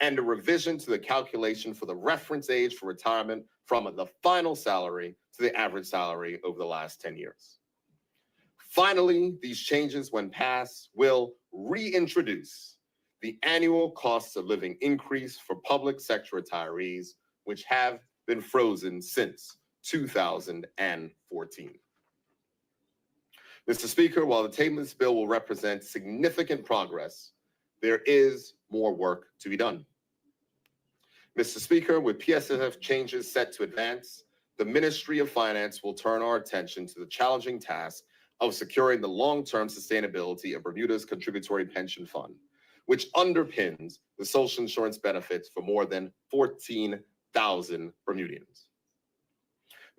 And a revision to the calculation for the reference age for retirement from the final salary to the average salary over the last 10 years. Finally, these changes, when passed, will reintroduce the annual cost of living increase for public sector retirees, which have been frozen since 2014. Mr. Speaker, while the table of this bill will represent significant progress, there is more work to be done. Mr. Speaker, with PSSF changes set to advance, the Ministry of Finance will turn our attention to the challenging task of securing the long-term sustainability of Bermuda's contributory pension fund, which underpins the social insurance benefits for more than 14,000 Bermudians.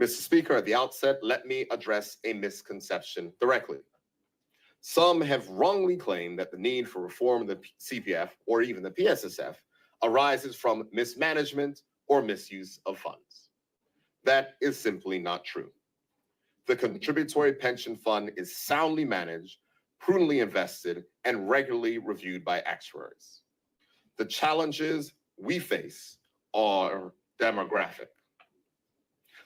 Mr. Speaker, at the outset, let me address a misconception directly. Some have wrongly claimed that the need for reform of the CPF or even the PSSF arises from mismanagement or misuse of funds. That is simply not true. The contributory pension fund is soundly managed, prudently invested, and regularly reviewed by actuaries. The challenges we face are demographic.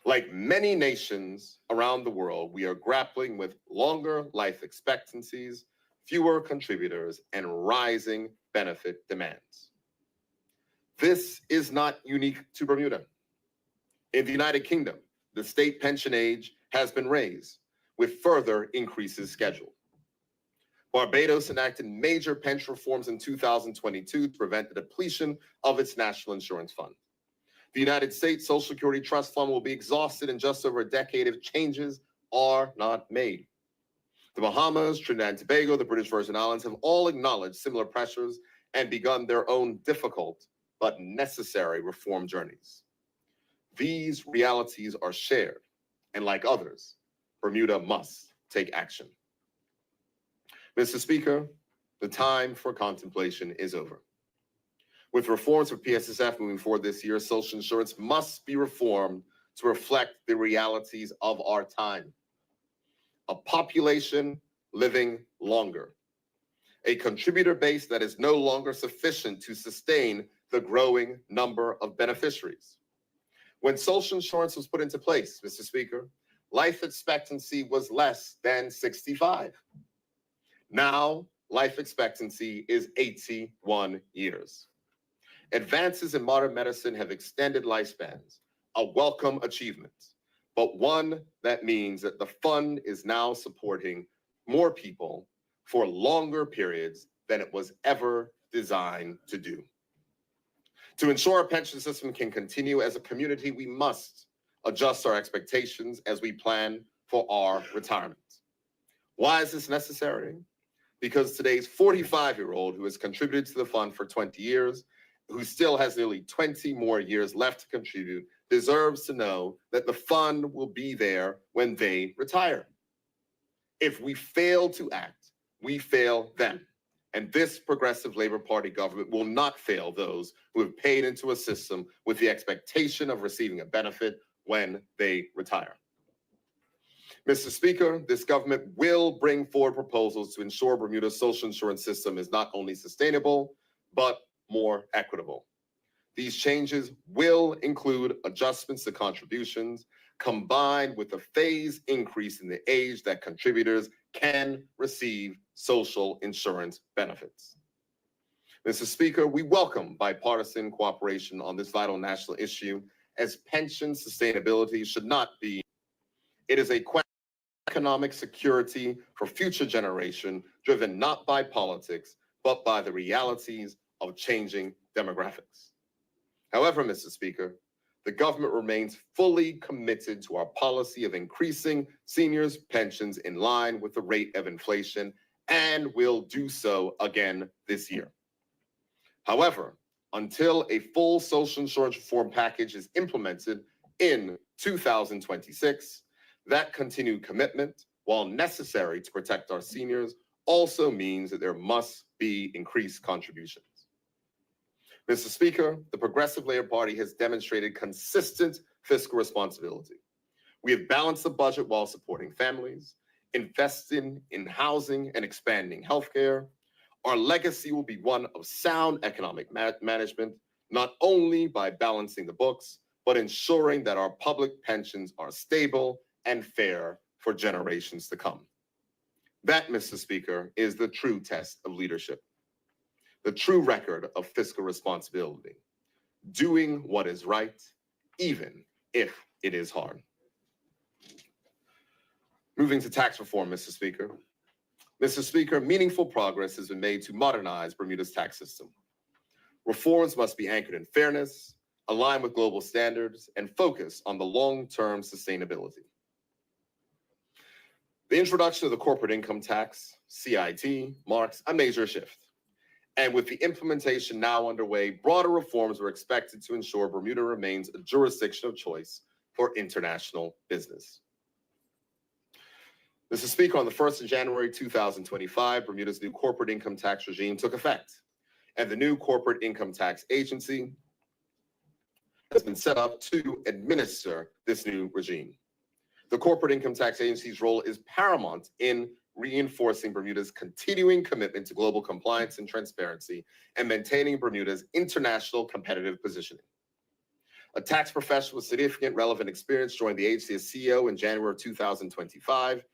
Like many nations around the world, we are grappling with longer life expectancies, fewer contributors, and rising benefit demands. This is not unique to Bermuda. In the United Kingdom, the state pension age has been raised, with further increases scheduled. Barbados enacted major pension reforms in 2022 to prevent the depletion of its national insurance fund. The United States Social Security Trust Fund will be exhausted in just over a decade if changes are not made. The Bahamas, Trinidad and Tobago, the British Virgin Islands have all acknowledged similar pressures and begun their own difficult but necessary reform journeys. These realities are shared, and like others, Bermuda must take action. Mr. Speaker, the time for contemplation is over. With reforms for PSSF moving forward this year, social insurance must be reformed to reflect the realities of our time. A population living longer, a contributor base that is no longer sufficient to sustain the growing number of beneficiaries. When social insurance was put into place, Mr. Speaker, life expectancy was less than 65. Now, life expectancy is 81 years. Advances in modern medicine have extended lifespans, a welcome achievement, but one that means that the fund is now supporting more people for longer periods than it was ever designed to do. To ensure our pension system can continue as a community, we must adjust our expectations as we plan for our retirement. Why is this necessary? Because today's 45-year-old who has contributed to the fund for 20 years, who still has nearly 20 more years left to contribute, deserves to know that the fund will be there when they retire. If we fail to act, we fail them. And this progressive Labour Party government will not fail those who have paid into a system with the expectation of receiving a benefit when they retire. Mr. Speaker, this government will bring forward proposals to ensure Bermuda's social insurance system is not only sustainable, but more equitable. These changes will include adjustments to contributions combined with a phased increase in the age that contributors can receive social insurance benefits. Mr. Speaker, we welcome bipartisan cooperation on this vital national issue, as pension sustainability should not be. It is a question of economic security for future generation, driven not by politics, but by the realities of changing demographics. However, Mr. Speaker, the government remains fully committed to our policy of increasing seniors' pensions in line with the rate of inflation, and will do so again this year. However, until a full social insurance reform package is implemented in 2026, that continued commitment, while necessary to protect our seniors, also means that there must be increased contributions. Mr. Speaker, the Progressive Labour Party has demonstrated consistent fiscal responsibility. We have balanced the budget while supporting families, investing in housing and expanding healthcare. Our legacy will be one of sound economic management, not only by balancing the books, but ensuring that our public pensions are stable and fair for generations to come. That, Mr. Speaker, is the true test of leadership, the true record of fiscal responsibility, doing what is right, even if it is hard. Moving to tax reform, Mr. Speaker. Mr. Speaker, meaningful progress has been made to modernize Bermuda's tax system. Reforms must be anchored in fairness, align with global standards, and focus on the long-term sustainability. The introduction of the corporate income tax, CIT, marks a major shift. And with the implementation now underway, broader reforms are expected to ensure Bermuda remains a jurisdiction of choice for international business. Mr. Speaker, on the 1st of January 2025, Bermuda's new corporate income tax regime took effect, and the new corporate income tax agency has been set up to administer this new regime. The corporate income tax agency's role is paramount in reinforcing Bermuda's continuing commitment to global compliance and transparency and maintaining Bermuda's international competitive positioning. A tax professional with significant relevant experience joined the agency as CEO in January of 2025,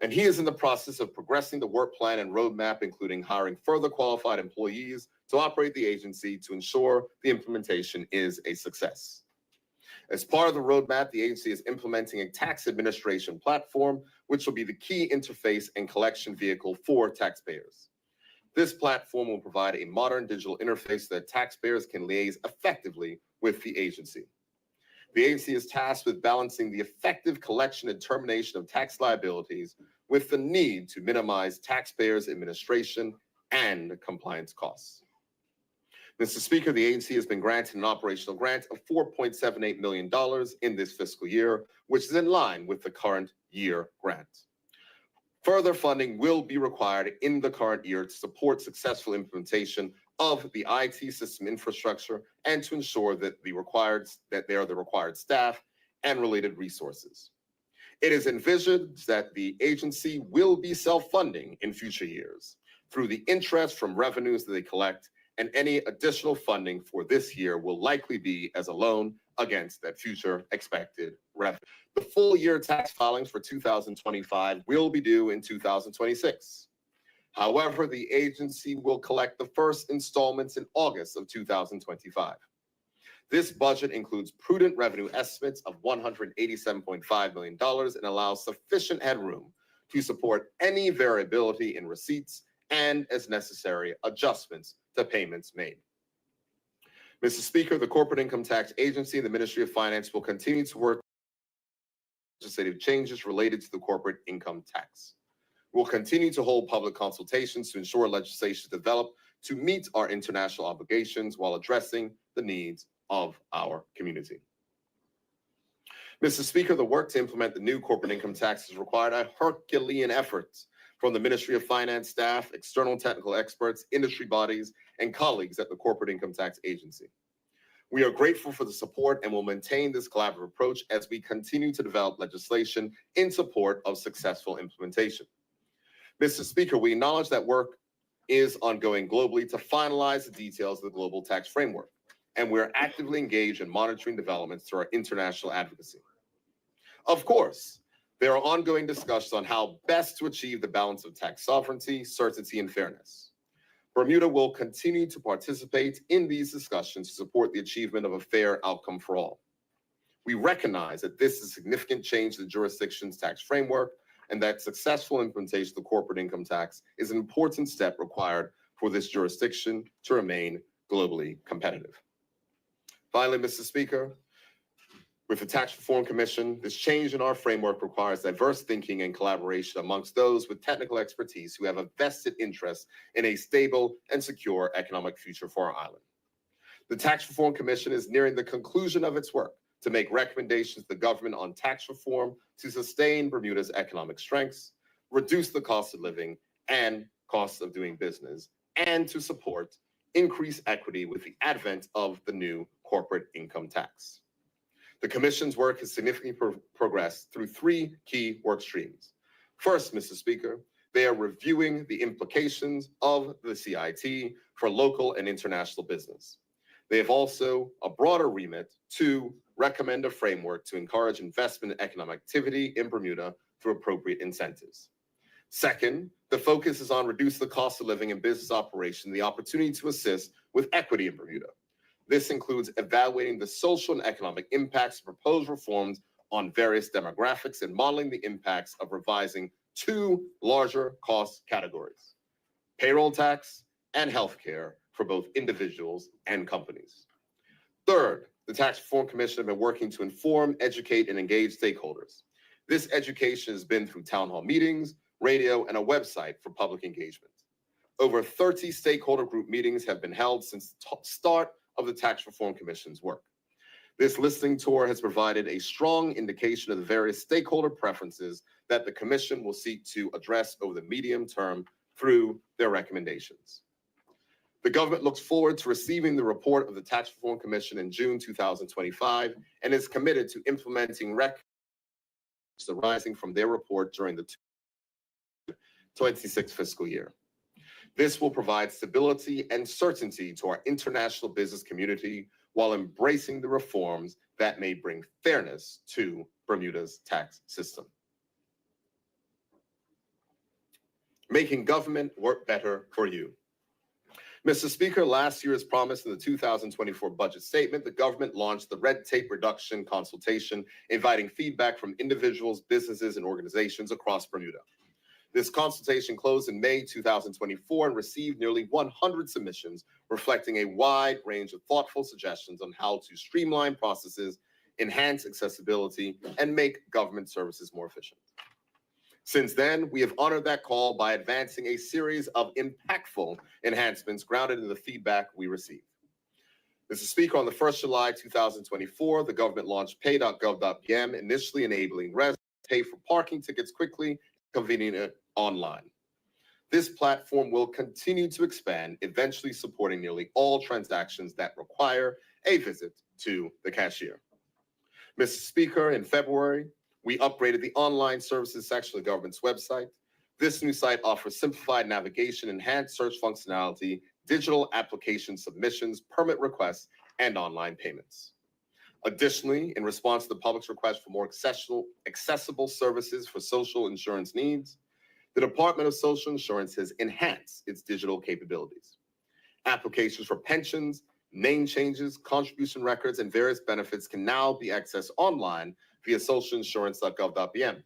and he is in the process of progressing the work plan and roadmap, including hiring further qualified employees to operate the agency to ensure the implementation is a success. As part of the roadmap, the agency is implementing a tax administration platform, which will be the key interface and collection vehicle for taxpayers. This platform will provide a modern digital interface so that taxpayers can liaise effectively with the agency. The agency is tasked with balancing the effective collection and termination of tax liabilities with the need to minimize taxpayers' administration and compliance costs. Mr. Speaker, the agency has been granted an operational grant of $4.78 million in this fiscal year, which is in line with the current year grant. Further funding will be required in the current year to support successful implementation of the IT system infrastructure and to ensure that they are the required staff and related resources. It is envisioned that the agency will be self-funding in future years through the interest from revenues that they collect, and any additional funding for this year will likely be as a loan against that future expected revenue. The full year tax filings for 2025 will be due in 2026. However, the agency will collect the first installments in August of 2025. This budget includes prudent revenue estimates of $187.5 million and allows sufficient headroom to support any variability in receipts and, as necessary, adjustments to payments made. Mr. Speaker, the Corporate Income Tax Agency and the Ministry of Finance will continue to work on legislative changes related to the corporate income tax. We'll continue to hold public consultations to ensure legislation is developed to meet our international obligations while addressing the needs of our community. Mr. Speaker, the work to implement the new corporate income tax has required a Herculean effort from the Ministry of Finance staff, external technical experts, industry bodies, and colleagues at the Corporate Income Tax Agency. We are grateful for the support and will maintain this collaborative approach as we continue to develop legislation in support of successful implementation. Mr. Speaker, we acknowledge that work is ongoing globally to finalize the details of the global tax framework, and we are actively engaged in monitoring developments through our international advocacy. Of course, there are ongoing discussions on how best to achieve the balance of tax sovereignty, certainty, and fairness. Bermuda will continue to participate in these discussions to support the achievement of a fair outcome for all. We recognize that this is a significant change to the jurisdiction's tax framework and that successful implementation of the corporate income tax is an important step required for this jurisdiction to remain globally competitive. Finally, Mr. Speaker, with the Tax Reform Commission, this change in our framework requires diverse thinking and collaboration amongst those with technical expertise who have a vested interest in a stable and secure economic future for our island. The Tax Reform Commission is nearing the conclusion of its work to make recommendations to the government on tax reform to sustain Bermuda's economic strengths, reduce the cost of living and costs of doing business, and to support increased equity with the advent of the new corporate income tax. The Commission's work has significantly progressed through three key work streams. First, Mr. Speaker, they are reviewing the implications of the CIT for local and international business. They have also a broader remit to recommend a framework to encourage investment and economic activity in Bermuda through appropriate incentives. Second, the focus is on reducing the cost of living and business operation, the opportunity to assist with equity in Bermuda. This includes evaluating the social and economic impacts of proposed reforms on various demographics and modeling the impacts of revising two larger cost categories, payroll tax and healthcare for both individuals and companies. Third, the Tax Reform Commission have been working to inform, educate, and engage stakeholders. This education has been through town hall meetings, radio, and a website for public engagement. Over 30 stakeholder group meetings have been held since the start of the Tax Reform Commission's work. This listening tour has provided a strong indication of the various stakeholder preferences that the Commission will seek to address over the medium term through their recommendations. The government looks forward to receiving the report of the Tax Reform Commission in June 2025 and is committed to implementing recommendations arising from their report during the 2026 fiscal year. This will provide stability and certainty to our international business community while embracing the reforms that may bring fairness to Bermuda's tax system. Making government work better for you. Mr. Speaker, last year, as promised in the 2024 budget statement, the government launched the red tape reduction consultation, inviting feedback from individuals, businesses, and organizations across Bermuda. This consultation closed in May 2024 and received nearly 100 submissions, reflecting a wide range of thoughtful suggestions on how to streamline processes, enhance accessibility, and make government services more efficient. Since then, we have honored that call by advancing a series of impactful enhancements grounded in the feedback we received. Mr. Speaker, on the 1st July 2024, the government launched pay.gov.pm, initially enabling residents to pay for parking tickets quickly, convenient online. This platform will continue to expand, eventually supporting nearly all transactions that require a visit to the cashier. Mr. Speaker, in February, we upgraded the online services section of the government's website. This new site offers simplified navigation, enhanced search functionality, digital application submissions, permit requests, and online payments. Additionally, in response to the public's request for more accessible services for social insurance needs, the Department of Social Insurance has enhanced its digital capabilities. Applications for pensions, name changes, contribution records, and various benefits can now be accessed online via socialinsurance.gov.pm.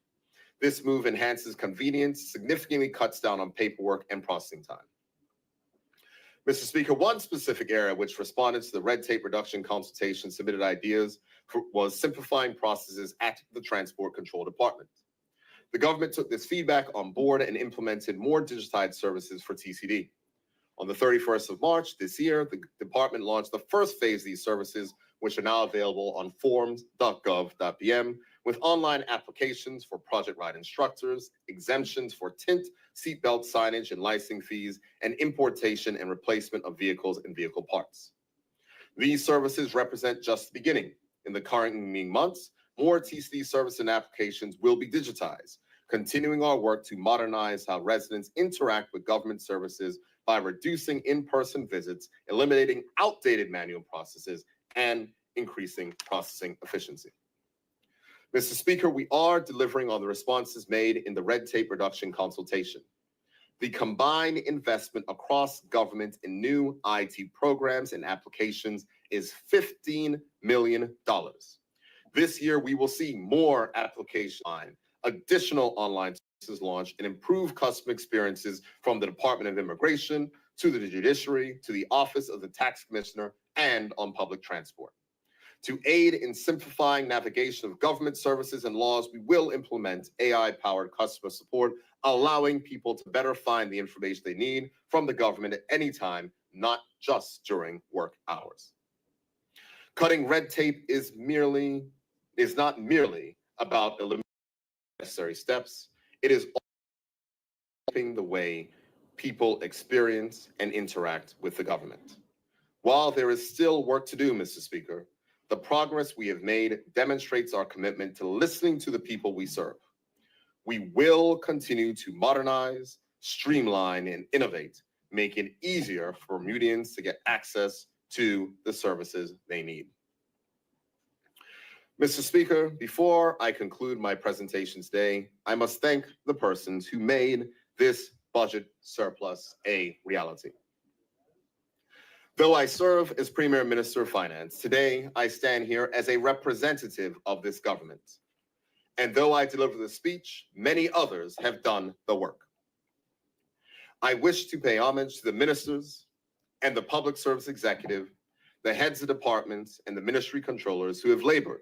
This move enhances convenience, significantly cuts down on paperwork and processing time. Mr. Speaker, one specific area which respondents to the red tape reduction consultation submitted ideas for was simplifying processes at the Transport Control Department. The government took this feedback on board and implemented more digitized services for TCD. On the 31st of March this year, the department launched the first phase of these services, which are now available on forms.gov.pm, with online applications for project ride instructors, exemptions for tint, seatbelt signage and licensing fees, and importation and replacement of vehicles and vehicle parts. These services represent just the beginning. In the coming months, more TCD services and applications will be digitized, continuing our work to modernize how residents interact with government services by reducing in-person visits, eliminating outdated manual processes, and increasing processing efficiency. Mr. Speaker, we are delivering on the responses made in the red tape reduction consultation. The combined investment across government in new IT programs and applications is $15 million. This year, we will see more application line, additional online services launched, and improved customer experiences from the Department of Immigration to the Judiciary to the Office of the Tax Commissioner and on public transport. To aid in simplifying navigation of government services and laws, we will implement AI-powered customer support, allowing people to better find the information they need from the government at any time, not just during work hours. Cutting red tape is not merely about eliminating necessary steps. It is also the way people experience and interact with the government. While there is still work to do, Mr. Speaker, the progress we have made demonstrates our commitment to listening to the people we serve. We will continue to modernize, streamline, and innovate, make it easier for Bermudians to get access to the services they need. Mr. Speaker, before I conclude my presentation today, I must thank the persons who made this budget surplus a reality. Though I serve as Premier Minister of Finance, today I stand here as a representative of this government. And though I deliver the speech, many others have done the work. I wish to pay homage to the ministers and the public service executive, the heads of departments, and the ministry controllers who have labored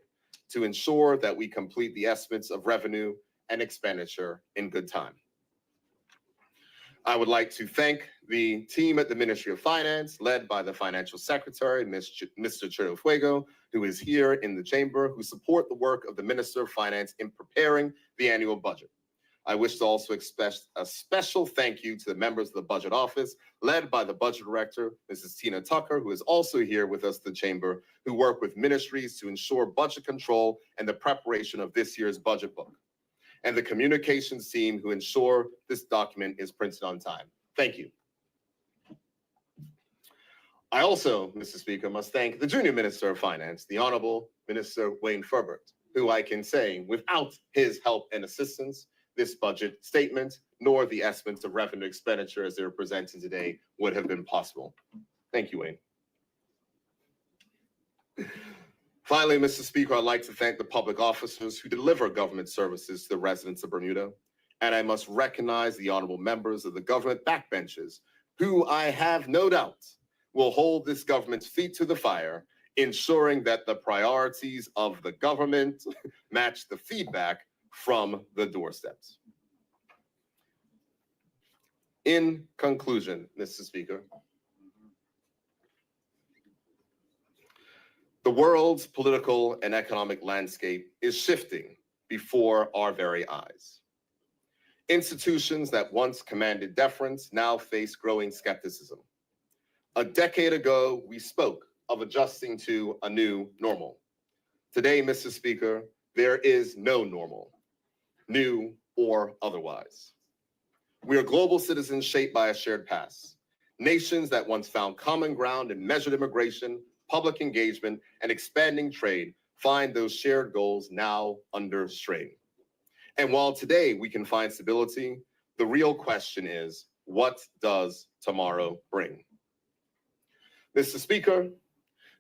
to ensure that we complete the estimates of revenue and expenditure in good time. I would like to thank the team at the Ministry of Finance, led by the Financial Secretary, Mr. Chirofuego, who is here in the chamber, who support the work of the Minister of Finance in preparing the annual budget. I wish to also express a special thank you to the members of the Budget Office, led by the Budget Director, Mrs. Tina Tucker, who is also here with us in the chamber, who work with ministries to ensure budget control and the preparation of this year's budget book, and the communications team who ensure this document is printed on time. Thank you. I also, Mr. Speaker, must thank the Junior Minister of Finance, the Honorable Minister Wayne Furbert, who I can say, without his help and assistance, this budget statement, nor the estimates of revenue expenditure as they were presented today would have been possible. Thank you, Wayne. Finally, Mr. Speaker, I'd like to thank the public officers who deliver government services to the residents of Bermuda, and I must recognize the honorable members of the government backbenches, who I have no doubt will hold this government's feet to the fire, ensuring that the priorities of the government match the feedback from the doorsteps. In conclusion, Mr. Speaker, the world's political and economic landscape is shifting before our very eyes. Institutions that once commanded deference now face growing skepticism. A decade ago, we spoke of adjusting to a new normal. Today, Mr. Speaker, there is no normal, new or otherwise. We are global citizens shaped by a shared past. Nations that once found common ground in measured immigration, public engagement, and expanding trade find those shared goals now under strain. And while today we can find stability, the real question is, what does tomorrow bring? Mr. Speaker,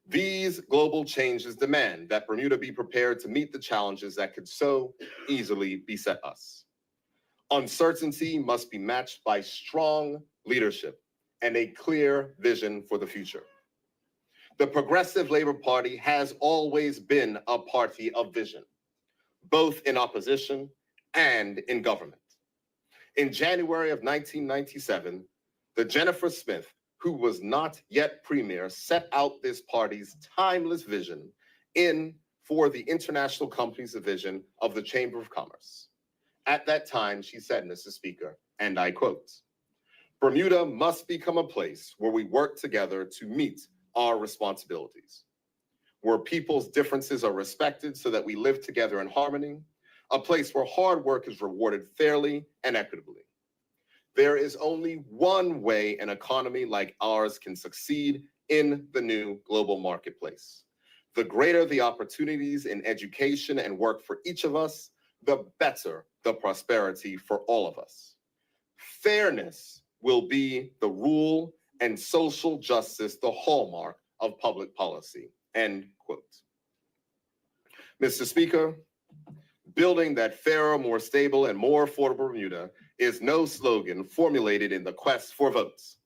these global changes demand that Bermuda be prepared to meet the challenges that could so easily beset us. Uncertainty must be matched by strong leadership and a clear vision for the future. The Progressive Labor Party has always been a party of vision, both in opposition and in government. In January of 1997, the Jennifer Smith, who was not yet premier, set out this party's timeless vision for the International Companies Division of the Chamber of Commerce. At that time, she said, Mr. Speaker, and I quote, "Bermuda must become a place where we work together to meet our responsibilities, where people's differences are respected so that we live together in harmony, a place where hard work is rewarded fairly and equitably. There is only one way an economy like ours can succeed in the new global marketplace. The greater the opportunities in education and work for each of us, the better the prosperity for all of us. Fairness will be the rule and social justice the hallmark of public policy," end quote. Mr. Speaker, building that fairer, more stable, and more affordable Bermuda is no slogan formulated in the quest for votes.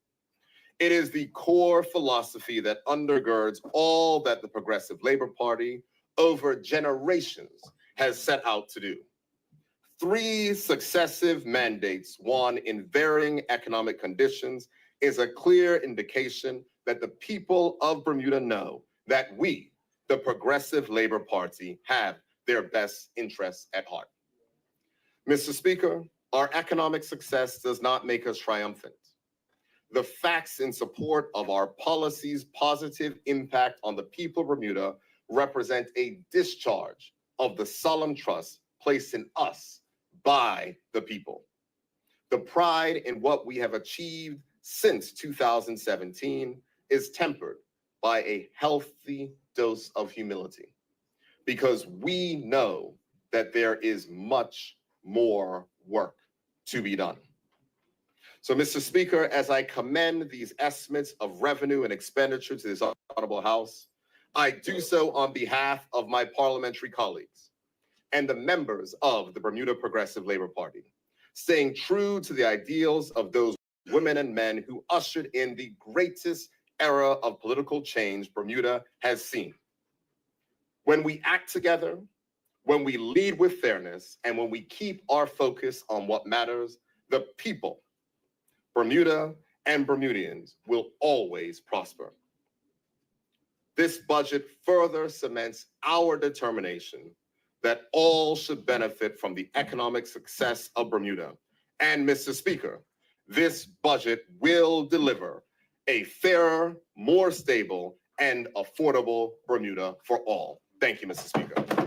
It is the core philosophy that undergirds all that the Progressive Labor Party over generations has set out to do. 3 successive mandates won in varying economic conditions is a clear indication that the people of Bermuda know that we, the Progressive Labor Party, have their best interests at heart. Mr. Speaker, our economic success does not make us triumphant. The facts in support of our policies' positive impact on the people of Bermuda represent a discharge of the solemn trust placed in us by the people. The pride in what we have achieved since 2017 is tempered by a healthy dose of humility, because we know that there is much more work to be done. So, Mr. Speaker, as I commend these estimates of revenue and expenditure to this honorable House, I do so on behalf of my parliamentary colleagues and the members of the Bermuda Progressive Labor Party, staying true to the ideals of those women and men who ushered in the greatest era of political change Bermuda has seen. When we act together, when we lead with fairness, and when we keep our focus on what matters, the people, Bermuda and Bermudians will always prosper. This budget further cements our determination that all should benefit from the economic success of Bermuda. And Mr. Speaker, this budget will deliver a fairer, more stable, and affordable Bermuda for all. Thank you, Mr. Speaker.